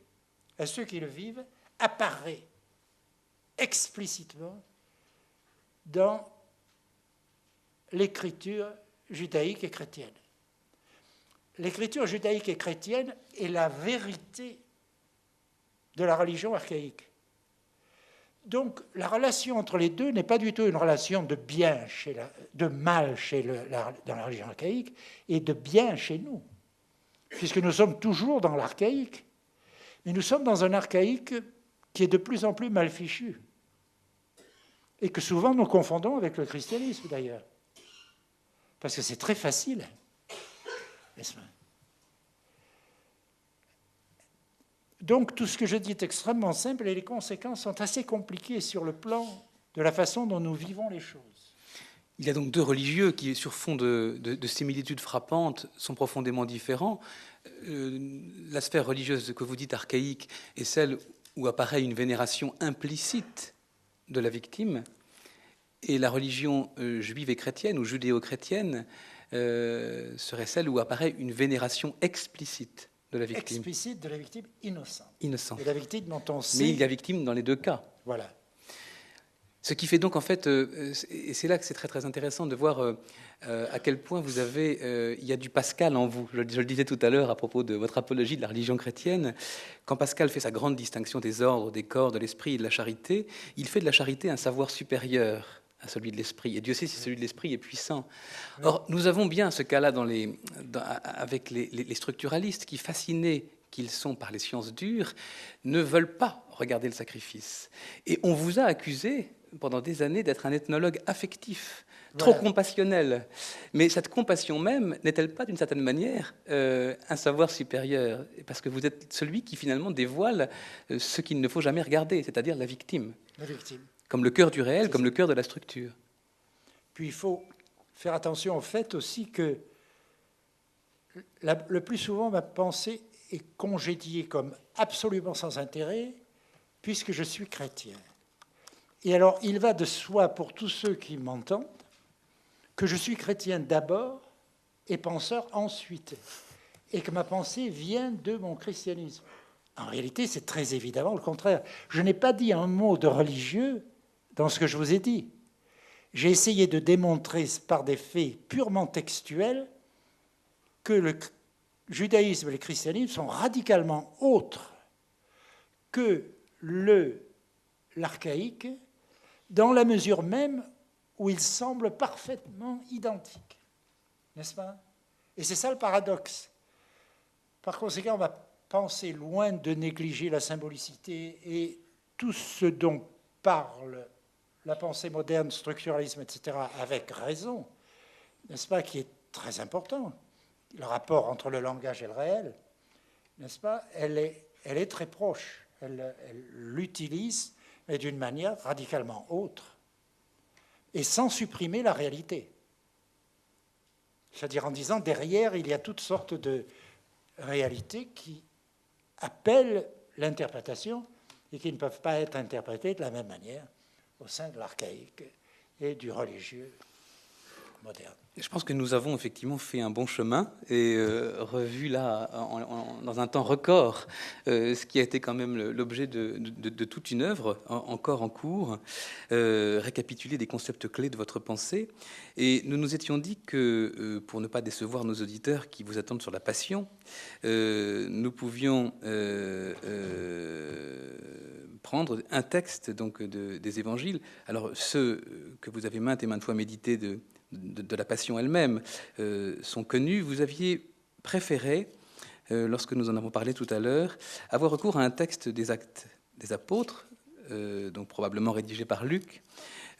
à ceux qui le vivent, apparaît explicitement dans l'écriture judaïque et chrétienne. L'écriture judaïque et chrétienne est la vérité de la religion archaïque. Donc, la relation entre les deux n'est pas du tout une relation de bien, de mal dans la religion archaïque et de bien chez nous, puisque nous sommes toujours dans l'archaïque, mais nous sommes dans un archaïque qui est de plus en plus mal fichu, et que souvent nous confondons avec le christianisme d'ailleurs, parce que c'est très facile, n'est-ce pas? Donc tout ce que je dis est extrêmement simple et les conséquences sont assez compliquées sur le plan de la façon dont nous vivons les choses. Il y a donc deux religieux qui, sur fond de similitudes frappantes, sont profondément différents. La sphère religieuse que vous dites archaïque est celle où apparaît une vénération implicite de la victime, et la religion juive et chrétienne ou judéo-chrétienne serait celle où apparaît une vénération explicite de la victime. Explicite de la victime innocente. Innocente. Et la victime dont on sait... Mais il y a victime dans les deux cas. Voilà. Ce qui fait donc, en fait, et c'est là que c'est très très intéressant de voir à quel point vous avez, il y a du Pascal en vous. Je le disais tout à l'heure à propos de votre apologie de la religion chrétienne. Quand Pascal fait sa grande distinction des ordres, des corps, de l'esprit et de la charité, il fait de la charité un savoir supérieur à celui de l'esprit. Et Dieu sait si celui de l'esprit est puissant. Or, nous avons bien ce cas-là avec les structuralistes qui, fascinés qu'ils sont par les sciences dures, ne veulent pas regarder le sacrifice. Et on vous a accusé pendant des années d'être un ethnologue affectif, trop compassionnel. Mais cette compassion même n'est-elle pas, d'une certaine manière, un savoir supérieur? Parce que vous êtes celui qui, finalement, dévoile ce qu'il ne faut jamais regarder, c'est-à-dire la victime. La victime. Comme le cœur du réel, comme le cœur de la structure. Puis il faut faire attention au fait aussi que le plus souvent, ma pensée est congédiée comme absolument sans intérêt, puisque je suis chrétien. Et alors, il va de soi pour tous ceux qui m'entendent que je suis chrétien d'abord et penseur ensuite, et que ma pensée vient de mon christianisme. En réalité, c'est très évidemment le contraire. Je n'ai pas dit un mot de religieux dans ce que je vous ai dit. J'ai essayé de démontrer par des faits purement textuels que le judaïsme et le christianisme sont radicalement autres que l'archaïque, dans la mesure même où ils semblent parfaitement identiques. N'est-ce pas? Et c'est ça le paradoxe. Par conséquent, on va penser loin de négliger la symbolicité et tout ce dont parle la pensée moderne, structuralisme, etc., avec raison, n'est-ce pas, qui est très important. Le rapport entre le langage et le réel, n'est-ce pas, elle est très proche. Elle l'utilise, mais d'une manière radicalement autre, et sans supprimer la réalité. C'est-à-dire en disant, derrière, il y a toutes sortes de réalités qui appellent l'interprétation et qui ne peuvent pas être interprétées de la même manière au sein de l'archaïque et du religieux moderne. Je pense que nous avons effectivement fait un bon chemin et revu là, dans un temps record, ce qui a été quand même l'objet de toute une œuvre encore en cours, récapituler des concepts clés de votre pensée. Et nous nous étions dit que, pour ne pas décevoir nos auditeurs qui vous attendent sur la Passion, nous pouvions prendre un texte donc, des Évangiles. Alors, ceux que vous avez maintes et maintes fois médités de la Passion elle-même sont connus. Vous aviez préféré, lorsque nous en avons parlé tout à l'heure, avoir recours à un texte des Actes des Apôtres, donc probablement rédigé par Luc,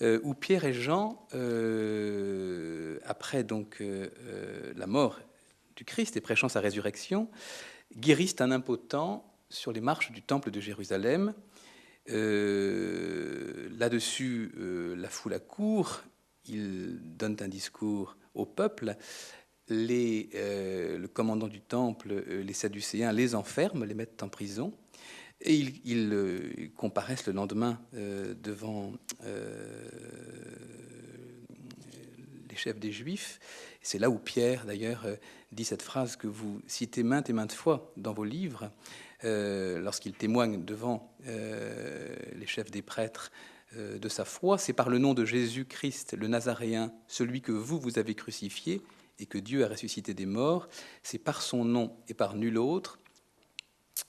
où Pierre et Jean, après donc la mort du Christ et prêchant sa résurrection, guérissent un impotent sur les marches du temple de Jérusalem. Là-dessus, la foule accourt. Il donne un discours au peuple. Le commandant du temple, les Sadducéens, les enferment, les mettent en prison. Et ils comparaissent le lendemain devant les chefs des Juifs. C'est là où Pierre, d'ailleurs, dit cette phrase que vous citez maintes et maintes fois dans vos livres, lorsqu'il témoigne devant les chefs des prêtres de sa foi. C'est par le nom de Jésus-Christ, le Nazaréen, celui que vous avez crucifié et que Dieu a ressuscité des morts. C'est par son nom et par nul autre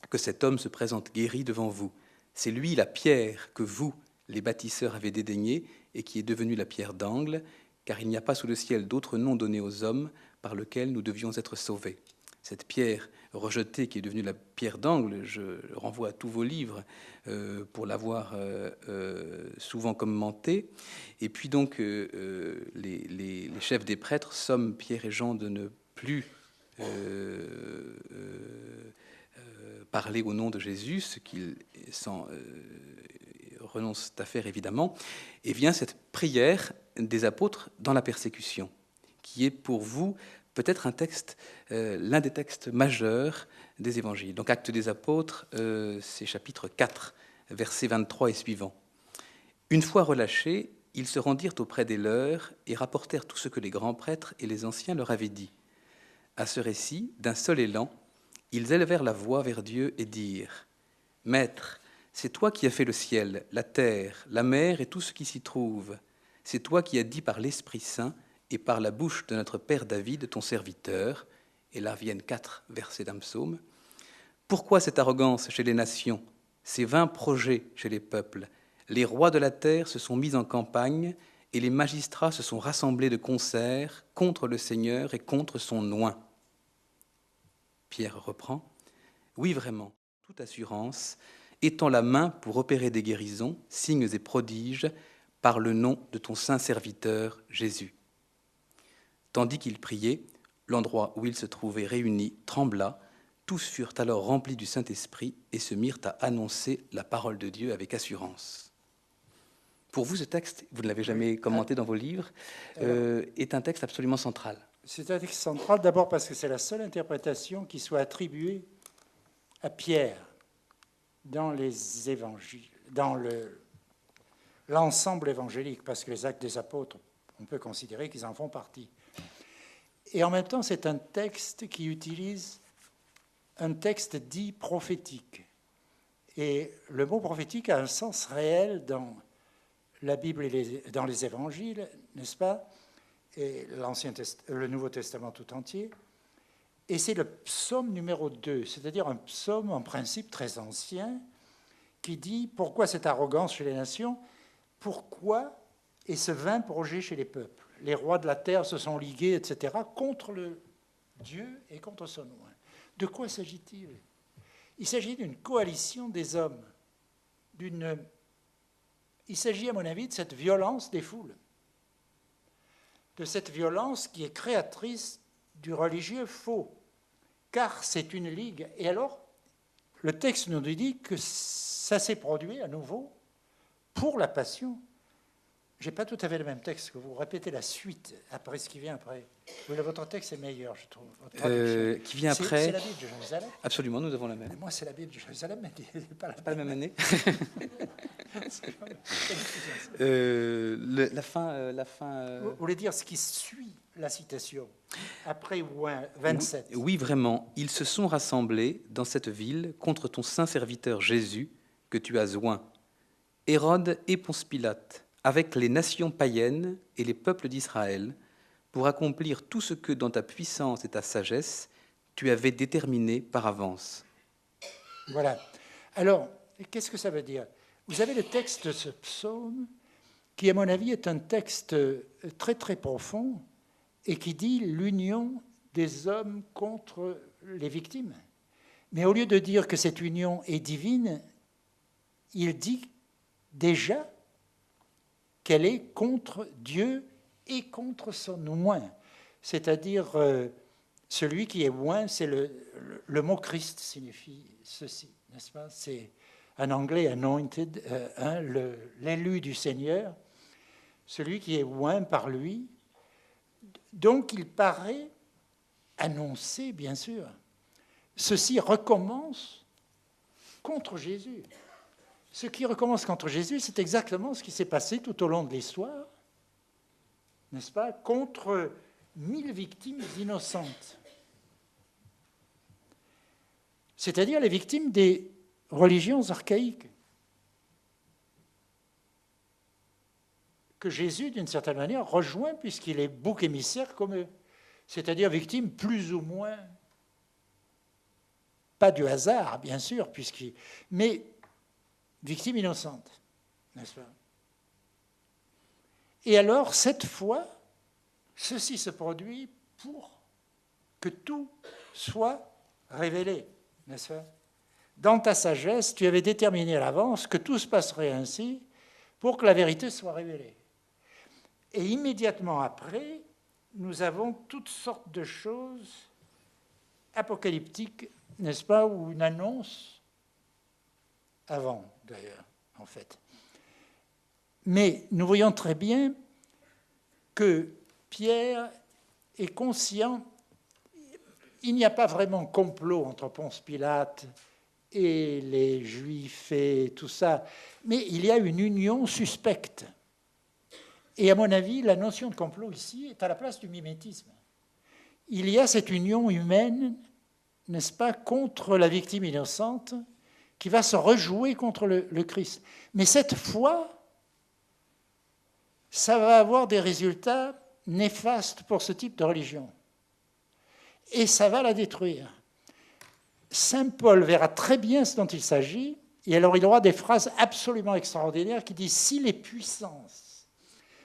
que cet homme se présente guéri devant vous. C'est lui la pierre que vous, les bâtisseurs, avez dédaignée et qui est devenue la pierre d'angle, car il n'y a pas sous le ciel d'autre nom donné aux hommes par lequel nous devions être sauvés. Cette pierre rejetée qui est devenue la pierre d'angle, je renvoie à tous vos livres pour l'avoir souvent commenté. Et puis donc les chefs des prêtres somment Pierre et Jean de ne plus parler au nom de Jésus, ce qu'ils renoncent à faire évidemment. Et vient cette prière des apôtres dans la persécution, qui est pour vous peut-être un texte, l'un des textes majeurs des évangiles. Donc, Actes des Apôtres, c'est chapitre 4, versets 23 et suivants. Une fois relâchés, ils se rendirent auprès des leurs et rapportèrent tout ce que les grands prêtres et les anciens leur avaient dit. À ce récit, d'un seul élan, ils élevèrent la voix vers Dieu et dirent : « Maître, c'est toi qui as fait le ciel, la terre, la mer et tout ce qui s'y trouve. C'est toi qui as dit par l'Esprit Saint et par la bouche de notre père David, ton serviteur. » Et là viennent 4 versets d'un psaume. « Pourquoi cette arrogance chez les nations, ces vains projets chez les peuples ? Les rois de la terre se sont mis en campagne et les magistrats se sont rassemblés de concert contre le Seigneur et contre son oint. » Pierre reprend : « Oui, vraiment, toute assurance, étends la main pour opérer des guérisons, signes et prodiges, par le nom de ton saint serviteur Jésus. » Tandis qu'il priait, l'endroit où ils se trouvaient réunis trembla. Tous furent alors remplis du Saint-Esprit et se mirent à annoncer la parole de Dieu avec assurance. Pour vous, ce texte, vous ne l'avez jamais commenté dans vos livres, est un texte absolument central. C'est un texte central d'abord parce que c'est la seule interprétation qui soit attribuée à Pierre dans les évangiles, dans l'ensemble évangélique, parce que les Actes des Apôtres On peut considérer qu'ils en font partie. Et en même temps, c'est un texte qui utilise un texte dit prophétique. Et le mot prophétique a un sens réel dans la Bible et dans les évangiles, n'est-ce pas? Et le Nouveau Testament tout entier. Et c'est le psaume numéro 2, c'est-à-dire un psaume en principe très ancien, qui dit « Pourquoi cette arrogance chez les nations? Pourquoi et ce vain projet chez les peuples? Les rois de la terre se sont ligués, etc., contre le Dieu et contre son nom. » De quoi s'agit-il? Il s'agit d'une coalition des hommes. Il s'agit, à mon avis, de cette violence des foules, de cette violence qui est créatrice du religieux faux, car c'est une ligue. Et alors, le texte nous dit que ça s'est produit à nouveau pour la passion. Je n'ai pas tout à fait le même texte que vous. Répétez la suite, après ce qui vient après. Oui, votre texte est meilleur, je trouve. Qui vient après? C'est la Bible de Jérusalem? Absolument, nous avons la même. Mais moi, c'est la Bible de Jérusalem, mais pas la même année. La fin. Vous voulez dire ce qui suit la citation, après 27. Oui, vraiment. Ils se sont rassemblés dans cette ville contre ton saint serviteur Jésus que tu as oint. Hérode et Ponce Pilate, avec les nations païennes et les peuples d'Israël, pour accomplir tout ce que dans ta puissance et ta sagesse, tu avais déterminé par avance. Voilà. Alors, qu'est-ce que ça veut dire? Vous avez le texte de ce psaume, qui, à mon avis, est un texte très, très profond, et qui dit l'union des hommes contre les victimes. Mais au lieu de dire que cette union est divine, il dit déjà qu'elle est contre Dieu et contre son oint. C'est-à-dire, celui qui est oint, c'est le mot Christ signifie ceci, n'est-ce pas? C'est en anglais anointed, l'élu du Seigneur, celui qui est oint par lui. Donc il paraît annoncer, bien sûr, ceci recommence contre Jésus. Ce qui recommence contre Jésus, c'est exactement ce qui s'est passé tout au long de l'histoire, n'est-ce pas, contre 1000 victimes innocentes. C'est-à-dire les victimes des religions archaïques. Que Jésus, d'une certaine manière, rejoint puisqu'il est bouc émissaire comme eux. C'est-à-dire victime plus ou moins, pas du hasard, bien sûr, mais victime innocente, n'est-ce pas? Et alors, cette fois, ceci se produit pour que tout soit révélé, n'est-ce pas? Dans ta sagesse, tu avais déterminé à l'avance que tout se passerait ainsi pour que la vérité soit révélée. Et immédiatement après, nous avons toutes sortes de choses apocalyptiques, n'est-ce pas, ou une annonce avant, d'ailleurs, en fait. Mais nous voyons très bien que Pierre est conscient, il n'y a pas vraiment complot entre Ponce Pilate et les Juifs et tout ça, mais il y a une union suspecte. Et à mon avis, la notion de complot ici est à la place du mimétisme. Il y a cette union humaine, n'est-ce pas, contre la victime innocente qui va se rejouer contre le Christ. Mais cette fois, ça va avoir des résultats néfastes pour ce type de religion. Et ça va la détruire. Saint Paul verra très bien ce dont il s'agit, et alors il aura des phrases absolument extraordinaires qui disent « si les puissances »,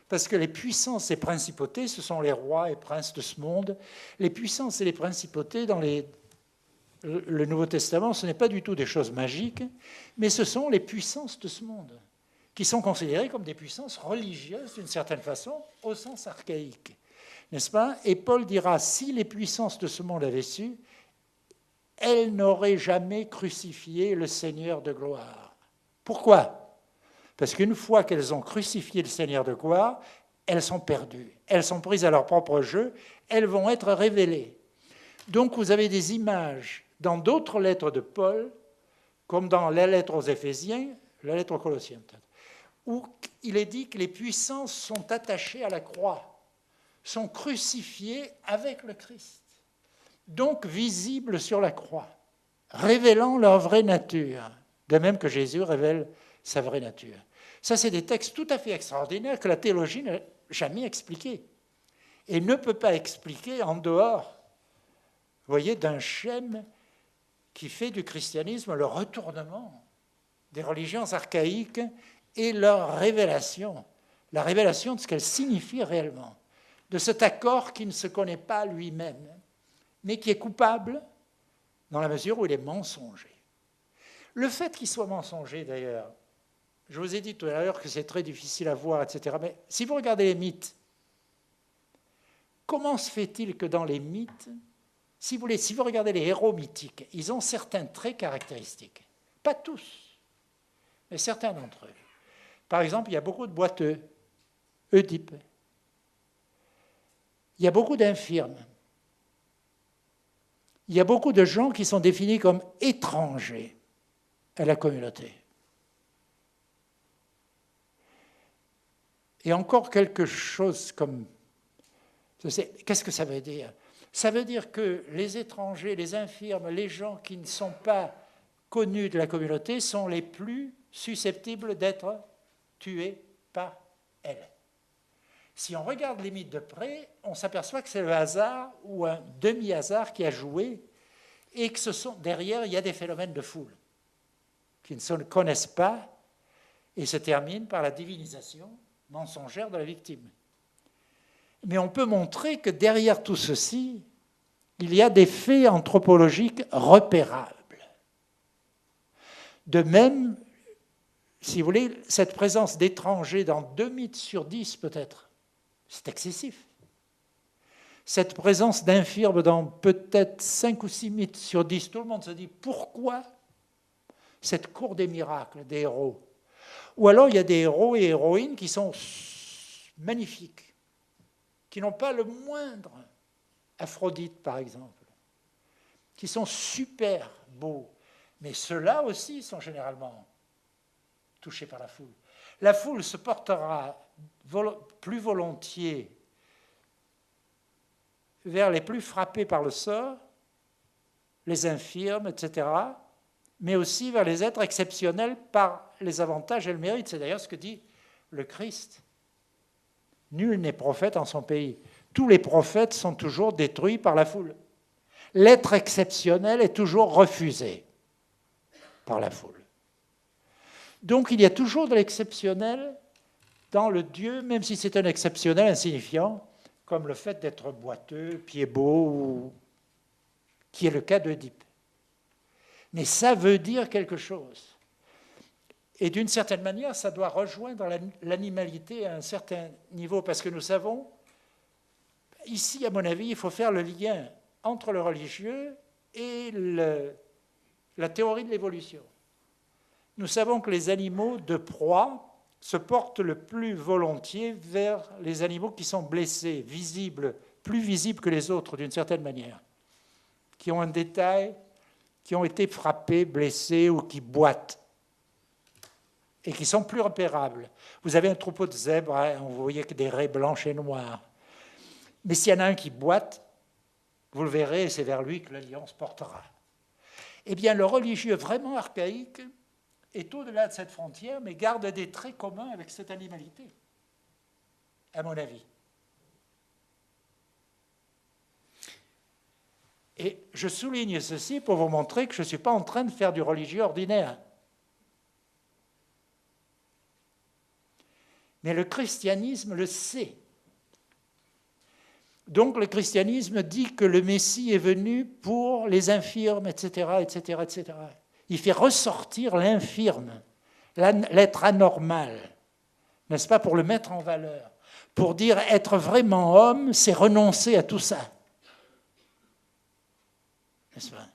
parce que les puissances et principautés, ce sont les rois et princes de ce monde, les puissances et les principautés dans le Nouveau Testament, ce n'est pas du tout des choses magiques, mais ce sont les puissances de ce monde, qui sont considérées comme des puissances religieuses d'une certaine façon, au sens archaïque, n'est-ce pas? Et Paul dira, si les puissances de ce monde avaient su, elles n'auraient jamais crucifié le Seigneur de gloire. Pourquoi? Parce qu'une fois qu'elles ont crucifié le Seigneur de gloire, elles sont perdues. Elles sont prises à leur propre jeu, elles vont être révélées. Donc vous avez des images dans d'autres lettres de Paul, comme dans la lettre aux Éphésiens, la lettre aux Colossiens peut-être, où il est dit que les puissances sont attachées à la croix, sont crucifiées avec le Christ, donc visibles sur la croix, révélant leur vraie nature, de même que Jésus révèle sa vraie nature. Ça, c'est des textes tout à fait extraordinaires que la théologie n'a jamais expliqués et ne peut pas expliquer en dehors, vous voyez, d'un schème qui fait du christianisme le retournement des religions archaïques et leur révélation, la révélation de ce qu'elle signifie réellement, de cet accord qui ne se connaît pas lui-même, mais qui est coupable dans la mesure où il est mensonger. Le fait qu'il soit mensonger, d'ailleurs, je vous ai dit tout à l'heure que c'est très difficile à voir, etc. Mais si vous regardez les mythes, comment se fait-il que dans les mythes, si vous regardez les héros mythiques, ils ont certains traits caractéristiques. Pas tous, mais certains d'entre eux. Par exemple, il y a beaucoup de boiteux, Oedipe. Il y a beaucoup d'infirmes. Il y a beaucoup de gens qui sont définis comme étrangers à la communauté. Et encore quelque chose comme... Qu'est-ce que ça veut dire ? Ça veut dire que les étrangers, les infirmes, les gens qui ne sont pas connus de la communauté sont les plus susceptibles d'être tués par elle. Si on regarde les mythes de près, on s'aperçoit que c'est le hasard ou un demi-hasard qui a joué et que derrière, il y a des phénomènes de foule qui ne se connaissent pas et se terminent par la divinisation mensongère de la victime. Mais on peut montrer que derrière tout ceci, il y a des faits anthropologiques repérables. De même, si vous voulez, cette présence d'étrangers dans 2 mythes sur 10 peut-être, c'est excessif. Cette présence d'infirmes dans peut-être 5 ou 6 mythes sur 10, tout le monde se dit pourquoi cette cour des miracles des héros ? Ou alors il y a des héros et héroïnes qui sont magnifiques, qui n'ont pas le moindre, Aphrodite par exemple, qui sont super beaux, mais ceux-là aussi sont généralement touchés par la foule. La foule se portera plus volontiers vers les plus frappés par le sort, les infirmes, etc., mais aussi vers les êtres exceptionnels par les avantages et le mérite. C'est d'ailleurs ce que dit le Christ. Nul n'est prophète en son pays. Tous les prophètes sont toujours détruits par la foule. L'être exceptionnel est toujours refusé par la foule. Donc il y a toujours de l'exceptionnel dans le Dieu, même si c'est un exceptionnel insignifiant, comme le fait d'être boiteux, pieds beaux, ou... qui est le cas d'Oedipe. Mais ça veut dire quelque chose. Et d'une certaine manière, ça doit rejoindre l'animalité à un certain niveau, parce que nous savons, ici, à mon avis, il faut faire le lien entre le religieux et la théorie de l'évolution. Nous savons que les animaux de proie se portent le plus volontiers vers les animaux qui sont blessés, visibles, plus visibles que les autres d'une certaine manière, qui ont un détail, qui ont été frappés, blessés ou qui boitent, et qui sont plus repérables. Vous avez un troupeau de zèbres, hein, vous voyez que des raies blanches et noires. Mais s'il y en a un qui boite, vous le verrez, et c'est vers lui que le lion se portera. Eh bien, le religieux vraiment archaïque est au-delà de cette frontière, mais garde des traits communs avec cette animalité, à mon avis. Et je souligne ceci pour vous montrer que je ne suis pas en train de faire du religieux ordinaire. Mais le christianisme le sait. Donc le christianisme dit que le Messie est venu pour les infirmes, etc., etc., etc. Il fait ressortir l'infirme, l'être anormal, n'est-ce pas, pour le mettre en valeur, pour dire être vraiment homme, c'est renoncer à tout ça. N'est-ce pas ?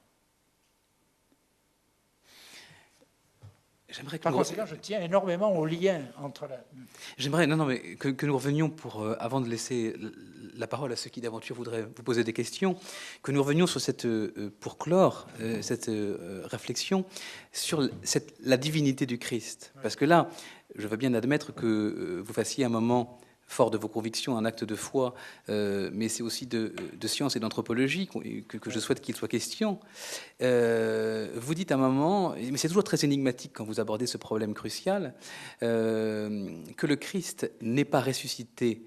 Par conséquent, je tiens énormément au lien entre la... J'aimerais que nous revenions, avant de laisser la parole à ceux qui d'aventure voudraient vous poser des questions, que nous revenions sur pour clore cette réflexion sur la divinité du Christ. Parce que là, je veux bien admettre que vous fassiez un moment fort de vos convictions, un acte de foi, mais c'est aussi de science et d'anthropologie que je souhaite qu'il soit question. Vous dites à un moment, mais c'est toujours très énigmatique quand vous abordez ce problème crucial, que le Christ n'est pas ressuscité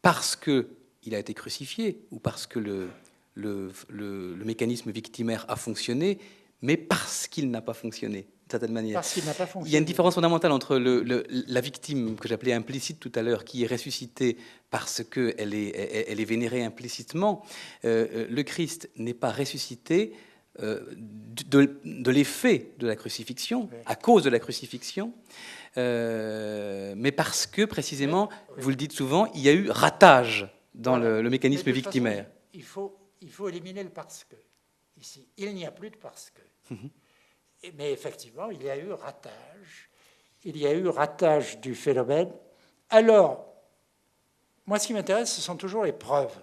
parce qu'il a été crucifié ou parce que le mécanisme victimaire a fonctionné, mais parce qu'il n'a pas fonctionné. Certaine manière. Parce qu'il n'a pas fonctionné. Il y a une différence fondamentale entre la victime que j'appelais implicite tout à l'heure, qui est ressuscitée parce qu'elle est vénérée implicitement. Le Christ n'est pas ressuscité de l'effet de la crucifixion, oui, à cause de la crucifixion, mais parce que précisément, oui, vous le dites souvent, il y a eu ratage dans voilà, le mécanisme victimaire. Façon, il faut éliminer le parce que. Ici, il n'y a plus de parce que. Mais effectivement, il y a eu ratage. Il y a eu ratage du phénomène. Alors, moi, ce qui m'intéresse, ce sont toujours les preuves.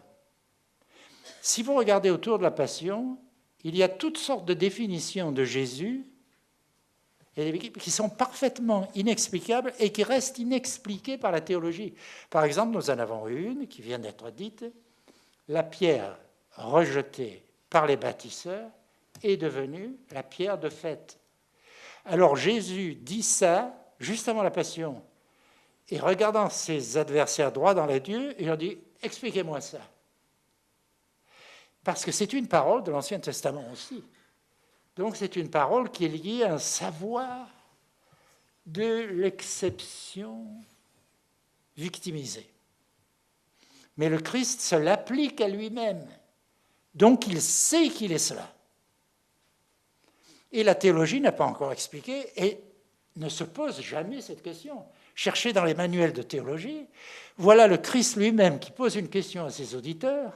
Si vous regardez autour de la Passion, il y a toutes sortes de définitions de Jésus qui sont parfaitement inexplicables et qui restent inexpliquées par la théologie. Par exemple, nous en avons une qui vient d'être dite. La pierre rejetée par les bâtisseurs est devenue la pierre de fête. Alors Jésus dit ça juste avant la Passion, et regardant ses adversaires droit dans les yeux, il leur dit « Expliquez-moi ça ». Parce que c'est une parole de l'Ancien Testament aussi. Donc c'est une parole qui est liée à un savoir de l'exception victimisée. Mais le Christ se l'applique à lui-même. Donc il sait qu'il est cela. Et la théologie n'a pas encore expliqué et ne se pose jamais cette question. Cherchez dans les manuels de théologie, voilà le Christ lui-même qui pose une question à ses auditeurs.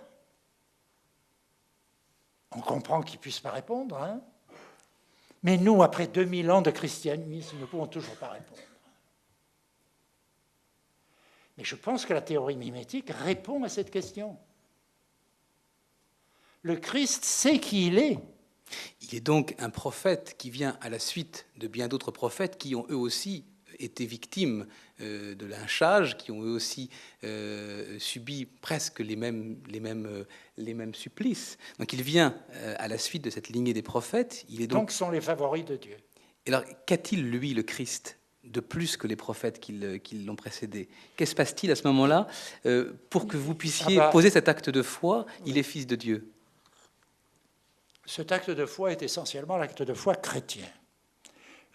On comprend qu'il ne puisse pas répondre, hein. Mais nous, après 2000 ans de christianisme, nous ne pouvons toujours pas répondre. Mais je pense que la théorie mimétique répond à cette question. Le Christ sait qui il est. Il est donc un prophète qui vient à la suite de bien d'autres prophètes qui ont eux aussi été victimes de lynchage, qui ont eux aussi subi presque les mêmes supplices. Donc il vient à la suite de cette lignée des prophètes. Il est donc sont les favoris de Dieu. Et alors, qu'a-t-il, lui, le Christ, de plus que les prophètes qui l'ont précédé? Qu'est-ce qui se passe-t-il à ce moment-là pour que vous puissiez poser cet acte de foi? Il est fils de Dieu. Cet acte de foi est essentiellement l'acte de foi chrétien.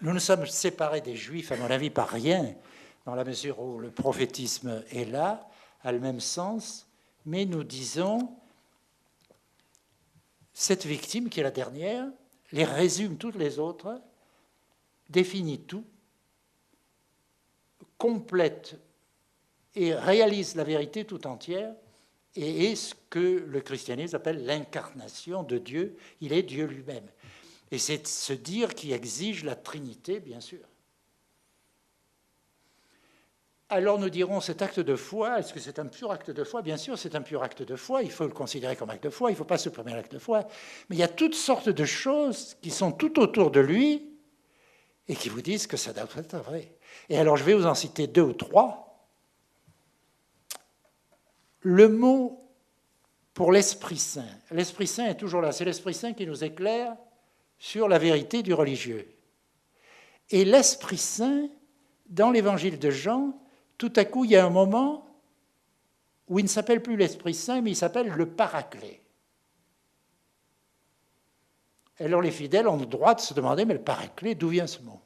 Nous nous sommes séparés des Juifs, à mon avis, par rien, dans la mesure où le prophétisme est là, a le même sens, mais nous disons, cette victime qui est la dernière, les résume toutes les autres, définit tout, complète et réalise la vérité tout entière, et est ce que le christianisme appelle l'incarnation de Dieu. Il est Dieu lui-même. Et c'est ce dire qui exige la Trinité, bien sûr. Alors nous dirons, cet acte de foi, est-ce que c'est un pur acte de foi? Bien sûr, c'est un pur acte de foi, il faut le considérer comme acte de foi, il ne faut pas supprimer l'acte de foi. Mais il y a toutes sortes de choses qui sont tout autour de lui et qui vous disent que ça doit être vrai. Et alors je vais vous en citer 2 ou 3. Le mot pour l'Esprit Saint. L'Esprit Saint est toujours là. C'est l'Esprit Saint qui nous éclaire sur la vérité du religieux. Et l'Esprit Saint, dans l'Évangile de Jean, tout à coup, il y a un moment où il ne s'appelle plus l'Esprit Saint, mais il s'appelle le Paraclet. Alors les fidèles ont le droit de se demander, mais le Paraclet, d'où vient ce mot?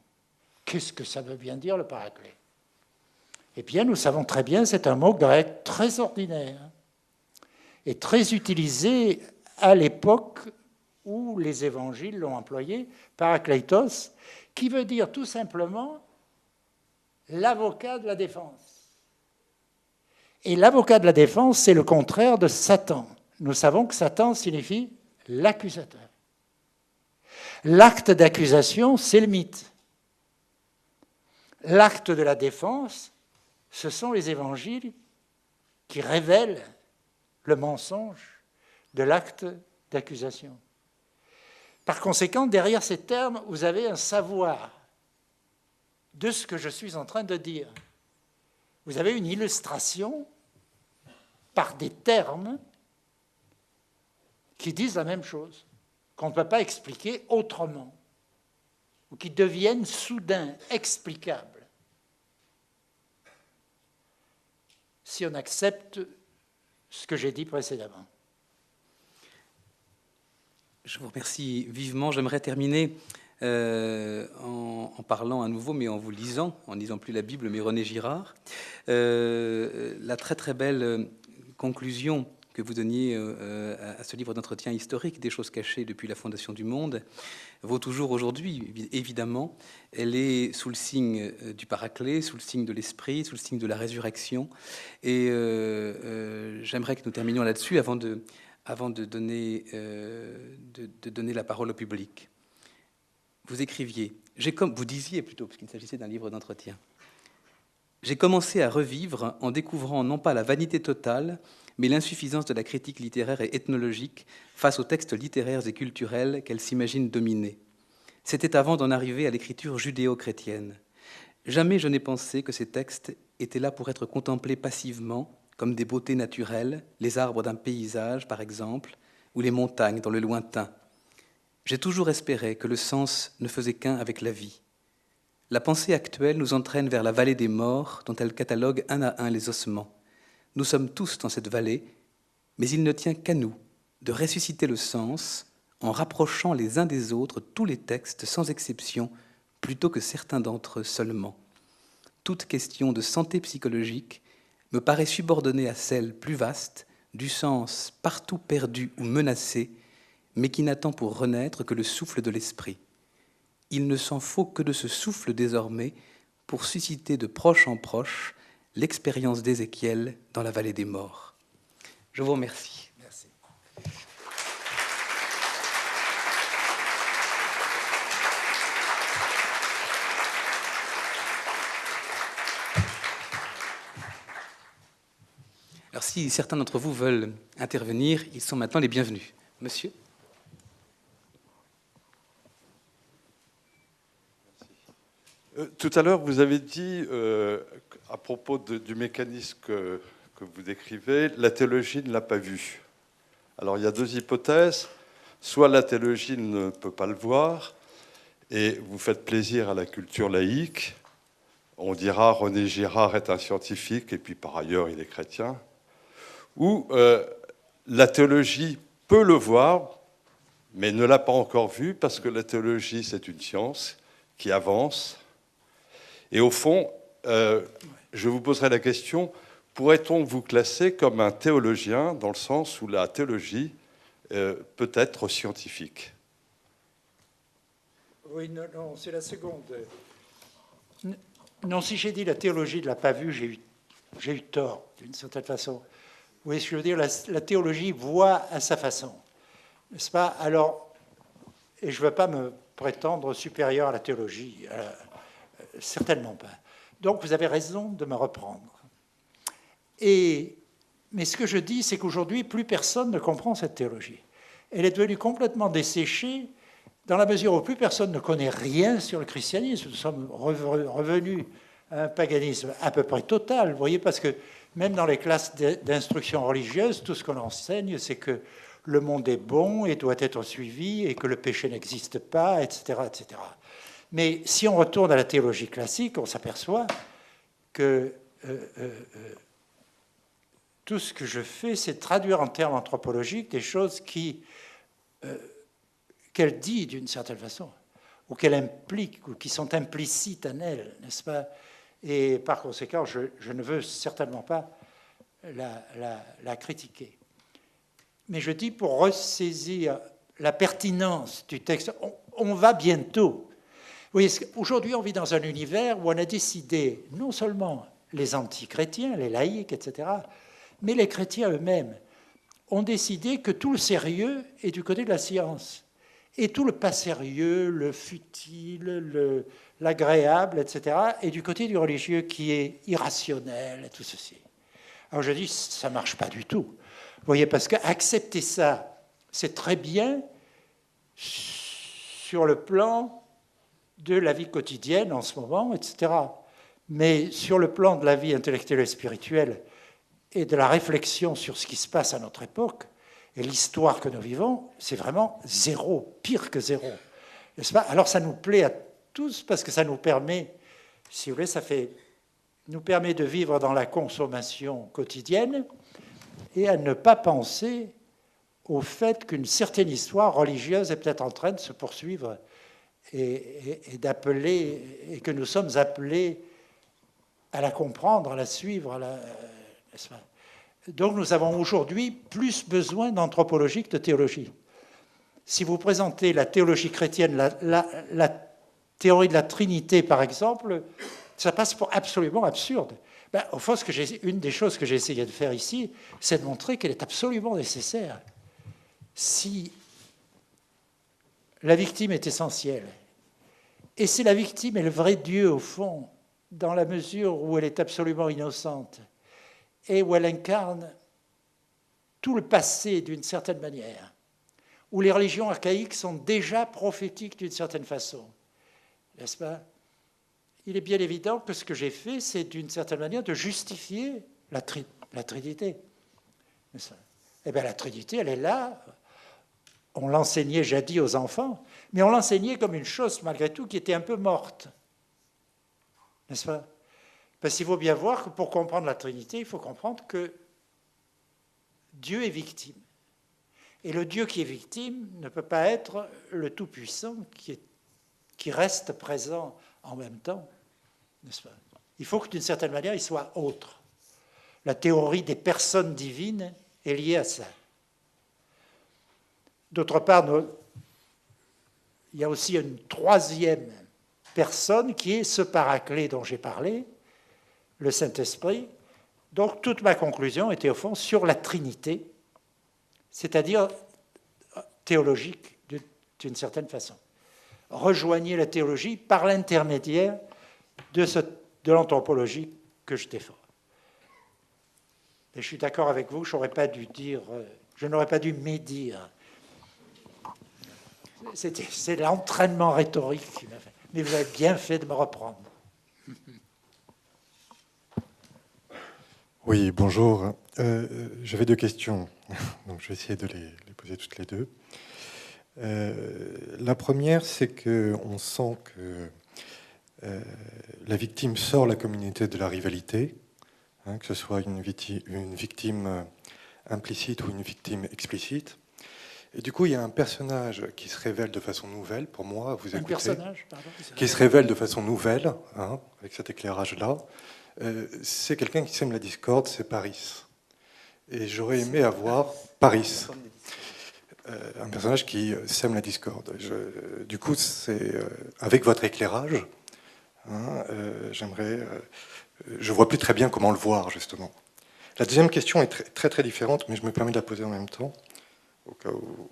Qu'est-ce que ça veut bien dire, le Paraclet? Eh bien, nous savons très bien, c'est un mot grec très ordinaire et très utilisé à l'époque où les évangiles l'ont employé, parakleitos, qui veut dire tout simplement l'avocat de la défense. Et l'avocat de la défense, c'est le contraire de Satan. Nous savons que Satan signifie l'accusateur. L'acte d'accusation, c'est le mythe. L'acte de la défense, ce sont les évangiles qui révèlent le mensonge de l'acte d'accusation. Par conséquent, derrière ces termes, vous avez un savoir de ce que je suis en train de dire. Vous avez une illustration par des termes qui disent la même chose, qu'on ne peut pas expliquer autrement, ou qui deviennent soudain explicables si on accepte ce que j'ai dit précédemment. Je vous remercie vivement. J'aimerais terminer en parlant à nouveau, mais en vous lisant, en lisant plus la Bible, mais René Girard, la très très belle conclusion que vous donniez à ce livre d'entretien historique, Des choses cachées depuis la fondation du monde, vaut toujours aujourd'hui, évidemment. Elle est sous le signe du Paraclet, sous le signe de l'Esprit, sous le signe de la résurrection. Et j'aimerais que nous terminions là-dessus avant de donner la parole au public. Vous écriviez, vous disiez plutôt, puisqu'il s'agissait d'un livre d'entretien, j'ai commencé à revivre en découvrant non pas la vanité totale, mais l'insuffisance de la critique littéraire et ethnologique face aux textes littéraires et culturels qu'elle s'imagine dominer. C'était avant d'en arriver à l'écriture judéo-chrétienne. Jamais je n'ai pensé que ces textes étaient là pour être contemplés passivement, comme des beautés naturelles, les arbres d'un paysage, par exemple, ou les montagnes dans le lointain. J'ai toujours espéré que le sens ne faisait qu'un avec la vie. La pensée actuelle nous entraîne vers la vallée des morts, dont elle catalogue un à un les ossements. Nous sommes tous dans cette vallée, mais il ne tient qu'à nous de ressusciter le sens en rapprochant les uns des autres tous les textes sans exception, plutôt que certains d'entre eux seulement. Toute question de santé psychologique me paraît subordonnée à celle plus vaste du sens partout perdu ou menacé, mais qui n'attend pour renaître que le souffle de l'esprit. Il ne s'en faut que de ce souffle désormais pour susciter de proche en proche l'expérience d'Ézéchiel dans la vallée des morts. Je vous remercie. Merci. Alors si certains d'entre vous veulent intervenir, ils sont maintenant les bienvenus. Monsieur ? Tout à l'heure, vous avez dit, à propos du mécanisme que vous décrivez, la théologie ne l'a pas vu. Alors, il y a deux hypothèses. Soit la théologie ne peut pas le voir, et vous faites plaisir à la culture laïque. On dira René Girard est un scientifique, et puis par ailleurs, il est chrétien. Ou la théologie peut le voir, mais ne l'a pas encore vu, parce que la théologie, c'est une science qui avance. Et au fond, je vous poserai la question, pourrait-on vous classer comme un théologien dans le sens où la théologie peut être scientifique ? Oui, non, c'est la seconde. Non, si j'ai dit la théologie ne l'a pas vu, j'ai eu tort, d'une certaine façon. Vous voyez ce que je veux dire ? La théologie voit à sa façon, n'est-ce pas ? Alors, et je ne veux pas me prétendre supérieur à la théologie, certainement pas. Donc, vous avez raison de me reprendre. Mais ce que je dis, c'est qu'aujourd'hui, plus personne ne comprend cette théologie. Elle est devenue complètement desséchée dans la mesure où plus personne ne connaît rien sur le christianisme. Nous sommes revenus à un paganisme à peu près total, vous voyez, parce que même dans les classes d'instruction religieuse, tout ce qu'on enseigne, c'est que le monde est bon et doit être suivi et que le péché n'existe pas, etc., etc. Mais si on retourne à la théologie classique, on s'aperçoit que tout ce que je fais, c'est traduire en termes anthropologiques des choses qu'elle dit d'une certaine façon, ou qu'elle implique, ou qui sont implicites en elle, n'est-ce pas ? Et par conséquent, je ne veux certainement pas la critiquer. Mais je dis, pour ressaisir la pertinence du texte, on va bientôt. Vous voyez, aujourd'hui, on vit dans un univers où on a décidé, non seulement les anti-chrétiens, les laïcs, etc., mais les chrétiens eux-mêmes ont décidé que tout le sérieux est du côté de la science. Et tout le pas sérieux, le futile, l'agréable, etc., est du côté du religieux qui est irrationnel, et tout ceci. Alors je dis, ça ne marche pas du tout. Vous voyez, parce qu'accepter ça, c'est très bien sur le plan de la vie quotidienne en ce moment, etc. Mais sur le plan de la vie intellectuelle et spirituelle et de la réflexion sur ce qui se passe à notre époque et l'histoire que nous vivons, c'est vraiment zéro, pire que zéro. N'est-ce pas? Alors ça nous plaît à tous parce que ça nous permet, si vous voulez, nous permet de vivre dans la consommation quotidienne et à ne pas penser au fait qu'une certaine histoire religieuse est peut-être en train de se poursuivre et d'appeler, et que nous sommes appelés à la comprendre, à la suivre. N'est-ce pas? Donc nous avons aujourd'hui plus besoin d'anthropologie que de théologie. Si vous présentez la théologie chrétienne, la théorie de la Trinité, par exemple, ça passe pour absolument absurde. Ben, au fond, une des choses que j'ai essayé de faire ici, c'est de montrer qu'elle est absolument nécessaire. Si la victime est essentielle, et si la victime est le vrai Dieu, au fond, dans la mesure où elle est absolument innocente, et où elle incarne tout le passé d'une certaine manière, où les religions archaïques sont déjà prophétiques d'une certaine façon, n'est-ce pas? Il est bien évident que ce que j'ai fait, c'est d'une certaine manière de justifier la Trinité. Eh bien, la Trinité, elle est là. On l'enseignait jadis aux enfants, mais on l'enseignait comme une chose, malgré tout, qui était un peu morte. N'est-ce pas? Parce qu'il faut bien voir que pour comprendre la Trinité, il faut comprendre que Dieu est victime. Et le Dieu qui est victime ne peut pas être le Tout-Puissant qui reste présent en même temps. N'est-ce pas? Il faut que d'une certaine manière, il soit autre. La théorie des personnes divines est liée à ça. D'autre part, il y a aussi une troisième personne qui est ce paraclet dont j'ai parlé, le Saint-Esprit. Donc toute ma conclusion était au fond sur la Trinité, c'est-à-dire théologique d'une certaine façon. Rejoignez la théologie par l'intermédiaire de l'anthropologie que je défends. Et je suis d'accord avec vous, je n'aurais pas dû médire. C'est l'entraînement rhétorique qui m'a fait. Mais vous avez bien fait de me reprendre. Oui, bonjour. J'avais deux questions, donc je vais essayer de les poser toutes les deux. La première, c'est qu'on sent que la victime sort la communauté de la rivalité, que ce soit une victime implicite ou une victime explicite. Et du coup, il y a un personnage qui se révèle de façon nouvelle, pour moi, vous écoutez. Un personnage, pardon. Qui se révèle de façon nouvelle, avec cet éclairage-là. C'est quelqu'un qui sème la discorde, c'est Paris. Et j'aurais aimé avoir Paris. Un personnage qui sème la discorde. Du coup, c'est avec votre éclairage, je vois plus très bien comment le voir, justement. La deuxième question est très, très, très différente, mais je me permets de la poser en même temps, au cas où.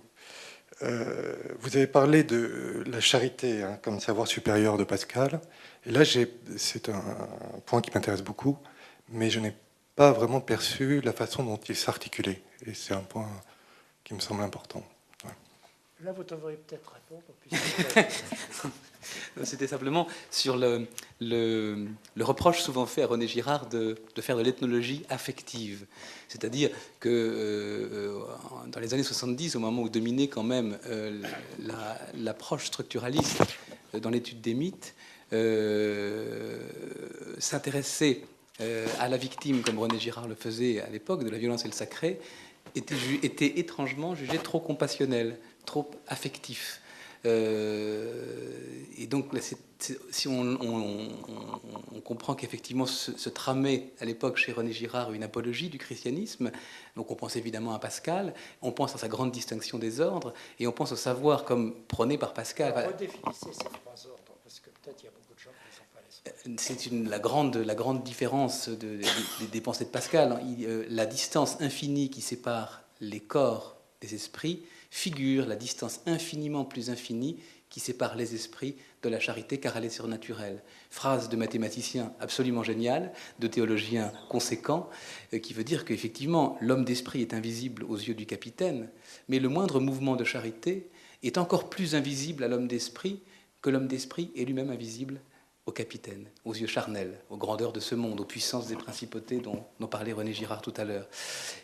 Vous avez parlé de la charité comme savoir supérieur de Pascal. Et là, c'est un point qui m'intéresse beaucoup, mais je n'ai pas vraiment perçu la façon dont il s'articulait. Et c'est un point qui me semble important. Ouais. Là, vous devriez peut-être répondre. C'était simplement sur le reproche souvent fait à René Girard de faire de l'ethnologie affective. C'est-à-dire que dans les années 70, au moment où dominait quand même l'approche structuraliste dans l'étude des mythes, s'intéresser à la victime, comme René Girard le faisait à l'époque, de la violence et le sacré, était étrangement jugé trop compassionnel, trop affectif. Et donc, si on comprend qu'effectivement se tramait à l'époque chez René Girard une apologie du christianisme, donc on pense évidemment à Pascal, on pense à sa grande distinction des ordres, et on pense au savoir comme prôné par Pascal. Alors, redéfinissez ces trois ordres, parce que peut-être il y a beaucoup de gens qui ne sont pas les c'est la grande différence des pensées de Pascal. La distance infinie qui sépare les corps des esprits figure la distance infiniment plus infinie qui sépare les esprits de la charité, car elle est surnaturelle. Phrase de mathématicien absolument géniale, de théologien conséquent, qui veut dire qu'effectivement, l'homme d'esprit est invisible aux yeux du capitaine, mais le moindre mouvement de charité est encore plus invisible à l'homme d'esprit que l'homme d'esprit est lui-même invisible au capitaine, aux yeux charnels, aux grandeurs de ce monde, aux puissances des principautés dont parlait René Girard tout à l'heure.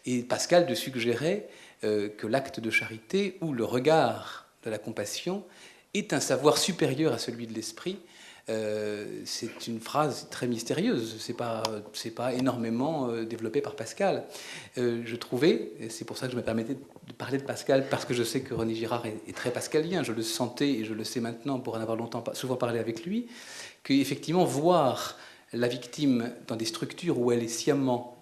Et Pascal de suggérait que l'acte de charité ou le regard de la compassion est un savoir supérieur à celui de l'esprit. C'est une phrase très mystérieuse, c'est pas énormément développé par Pascal. Je trouvais, et c'est pour ça que je me permettais de parler de Pascal, parce que je sais que René Girard est très pascalien, je le sentais et je le sais maintenant pour en avoir souvent parlé avec lui, qu'effectivement voir la victime dans des structures où elle est sciemment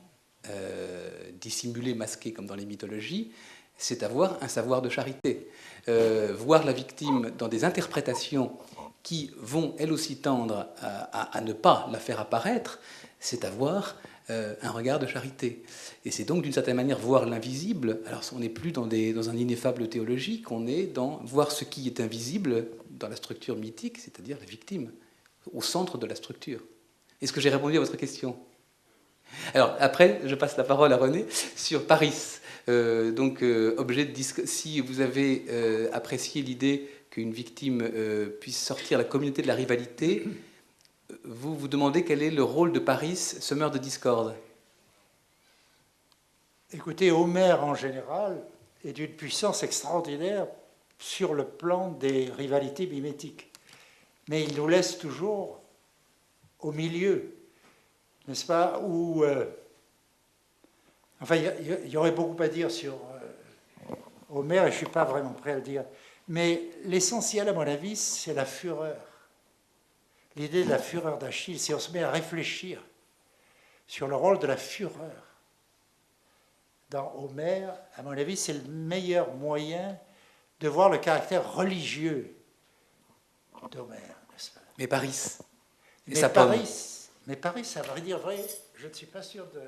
dissimulée, masquée comme dans les mythologies, c'est avoir un savoir de charité. Voir la victime dans des interprétations qui vont elles aussi tendre à ne pas la faire apparaître, c'est avoir un regard de charité. Et c'est donc d'une certaine manière voir l'invisible. Alors on n'est plus dans un ineffable théologique, on est dans voir ce qui est invisible dans la structure mythique, c'est-à-dire la victime, au centre de la structure. Est-ce que j'ai répondu à votre question ? Alors après, je passe la parole à René sur Paris. Objet de si vous avez apprécié l'idée qu'une victime puisse sortir la communauté de la rivalité, vous vous demandez quel est le rôle de Paris, semeur de discorde. Écoutez, Homère en général est d'une puissance extraordinaire sur le plan des rivalités mimétiques. Mais il nous laisse toujours au milieu, n'est-ce pas, où... Enfin, il y aurait beaucoup à dire sur Homère, et je ne suis pas vraiment prêt à le dire. Mais l'essentiel, à mon avis, c'est la fureur. L'idée de la fureur d'Achille, si on se met à réfléchir sur le rôle de la fureur dans Homère, à mon avis, c'est le meilleur moyen de voir le caractère religieux d'Homère, n'est-ce pas ? Mais Paris, mais Paris, à vrai dire vrai, je ne suis pas sûr de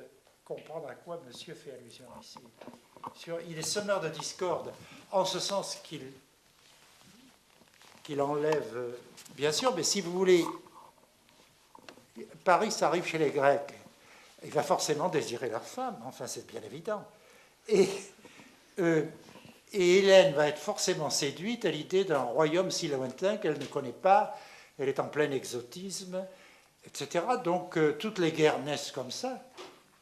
comprendre à quoi monsieur fait allusion ici. Il est semeur de discorde, en ce sens qu'il enlève, bien sûr, mais si vous voulez, Paris arrive chez les Grecs, il va forcément désirer leur femme, enfin c'est bien évident. Et Hélène va être forcément séduite à l'idée d'un royaume si lointain qu'elle ne connaît pas, elle est en plein exotisme, etc. Donc toutes les guerres naissent comme ça.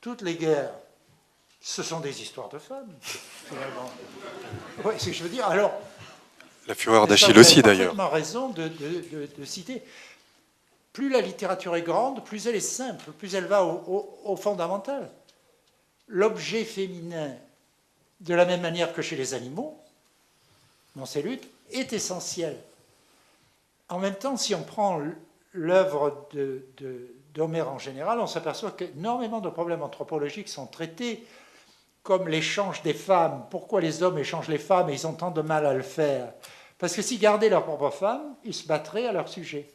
Toutes les guerres, ce sont des histoires de femmes, finalement. Oui, c'est ce que je veux dire. Alors, la fureur d'Achille aussi, d'ailleurs. Vous avez raison de citer. Plus la littérature est grande, plus elle est simple, plus elle va au fondamental. L'objet féminin, de la même manière que chez les animaux, dans ces luttes, est essentiel. En même temps, si on prend l'œuvre d'Homère en général, on s'aperçoit qu'énormément de problèmes anthropologiques sont traités, comme l'échange des femmes. Pourquoi les hommes échangent les femmes et ils ont tant de mal à le faire ? Parce que s'ils gardaient leurs propres femmes, ils se battraient à leur sujet.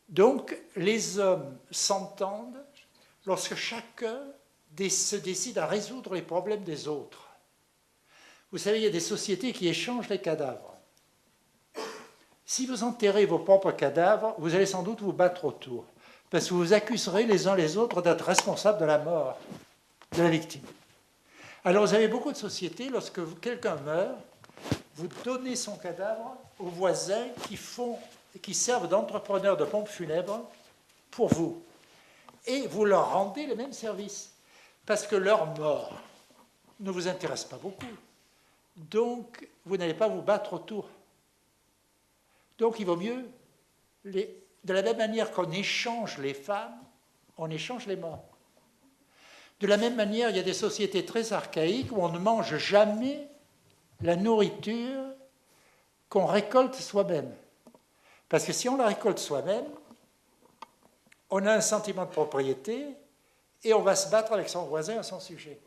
Donc, les hommes s'entendent lorsque chacun se décide à résoudre les problèmes des autres. Vous savez, il y a des sociétés qui échangent les cadavres. Si vous enterrez vos propres cadavres, vous allez sans doute vous battre autour, parce que vous accuserez les uns les autres d'être responsables de la mort de la victime. Alors vous avez beaucoup de sociétés, lorsque quelqu'un meurt, vous donnez son cadavre aux voisins qui servent d'entrepreneurs de pompes funèbres pour vous. Et vous leur rendez le même service, parce que leur mort ne vous intéresse pas beaucoup. Donc, vous n'allez pas vous battre autour. Donc, il vaut mieux, de la même manière qu'on échange les femmes, on échange les morts. De la même manière, il y a des sociétés très archaïques où on ne mange jamais la nourriture qu'on récolte soi-même. Parce que si on la récolte soi-même, on a un sentiment de propriété et on va se battre avec son voisin à son sujet.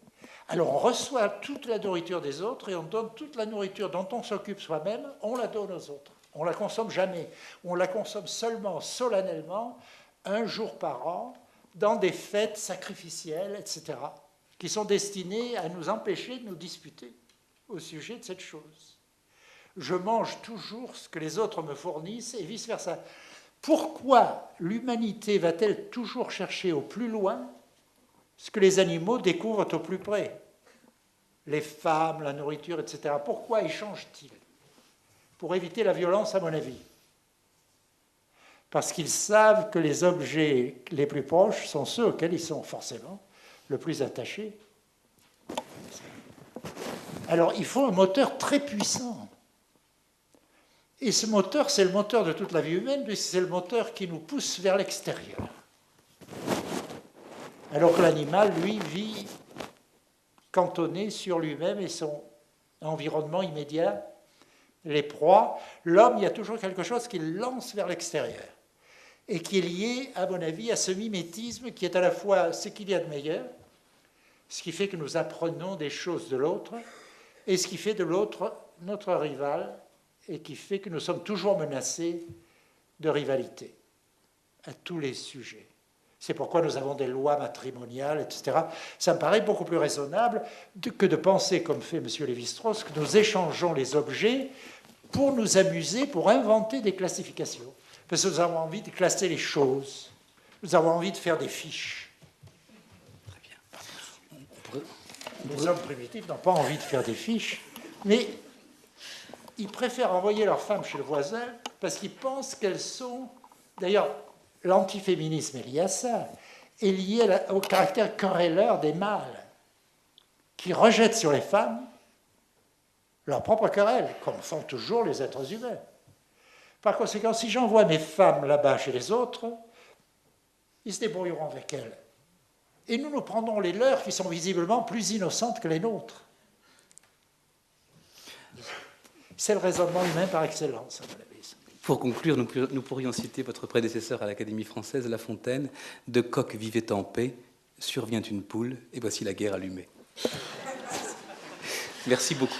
Alors on reçoit toute la nourriture des autres et on donne toute la nourriture dont on s'occupe soi-même, on la donne aux autres. On ne la consomme jamais. On la consomme seulement, solennellement, un jour par an, dans des fêtes sacrificielles, etc., qui sont destinées à nous empêcher de nous disputer. au sujet de cette chose. Je mange toujours ce que les autres me fournissent et vice-versa. Pourquoi l'humanité va-t-elle toujours chercher au plus loin ce que les animaux découvrent au plus près? Les femmes, la nourriture, etc. Pourquoi échangent-ils? Pour éviter la violence, à mon avis. Parce qu'ils savent que les objets les plus proches sont ceux auxquels ils sont forcément le plus attachés. Alors, il faut un moteur très puissant. Et ce moteur, c'est le moteur de toute la vie humaine, puisque c'est le moteur qui nous pousse vers l'extérieur. Alors que l'animal, lui, vit cantonné sur lui-même et son environnement immédiat, les proies. L'homme, il y a toujours quelque chose qui le lance vers l'extérieur et qui est lié, à mon avis, à ce mimétisme qui est à la fois ce qu'il y a de meilleur, ce qui fait que nous apprenons des choses de l'autre, et ce qui fait de l'autre notre rival, et qui fait que nous sommes toujours menacés de rivalité à tous les sujets. C'est pourquoi nous avons des lois matrimoniales, etc. Ça me paraît beaucoup plus raisonnable que de penser, comme fait M. Lévi-Strauss, que nous échangeons les objets pour nous amuser, pour inventer des classifications. Parce que nous avons envie de classer les choses. Nous avons envie de faire des fiches. Très bien. Les hommes primitifs n'ont pas envie de faire des fiches, mais ils préfèrent envoyer leurs femmes chez le voisin parce qu'ils pensent qu'elles sont... D'ailleurs, l'antiféminisme est lié à ça, est lié au caractère querelleur des mâles qui rejettent sur les femmes leur propre querelle, comme font toujours les êtres humains. Par conséquent, si j'envoie mes femmes là-bas chez les autres, ils se débrouilleront avec elles. Et nous prendrons les leurs qui sont visiblement plus innocentes que les nôtres. C'est le raisonnement humain par excellence, à mon avis. Pour conclure, nous pourrions citer votre prédécesseur à l'Académie française, La Fontaine, « De coq vivait en paix, survient une poule, et voici la guerre allumée ». Merci beaucoup.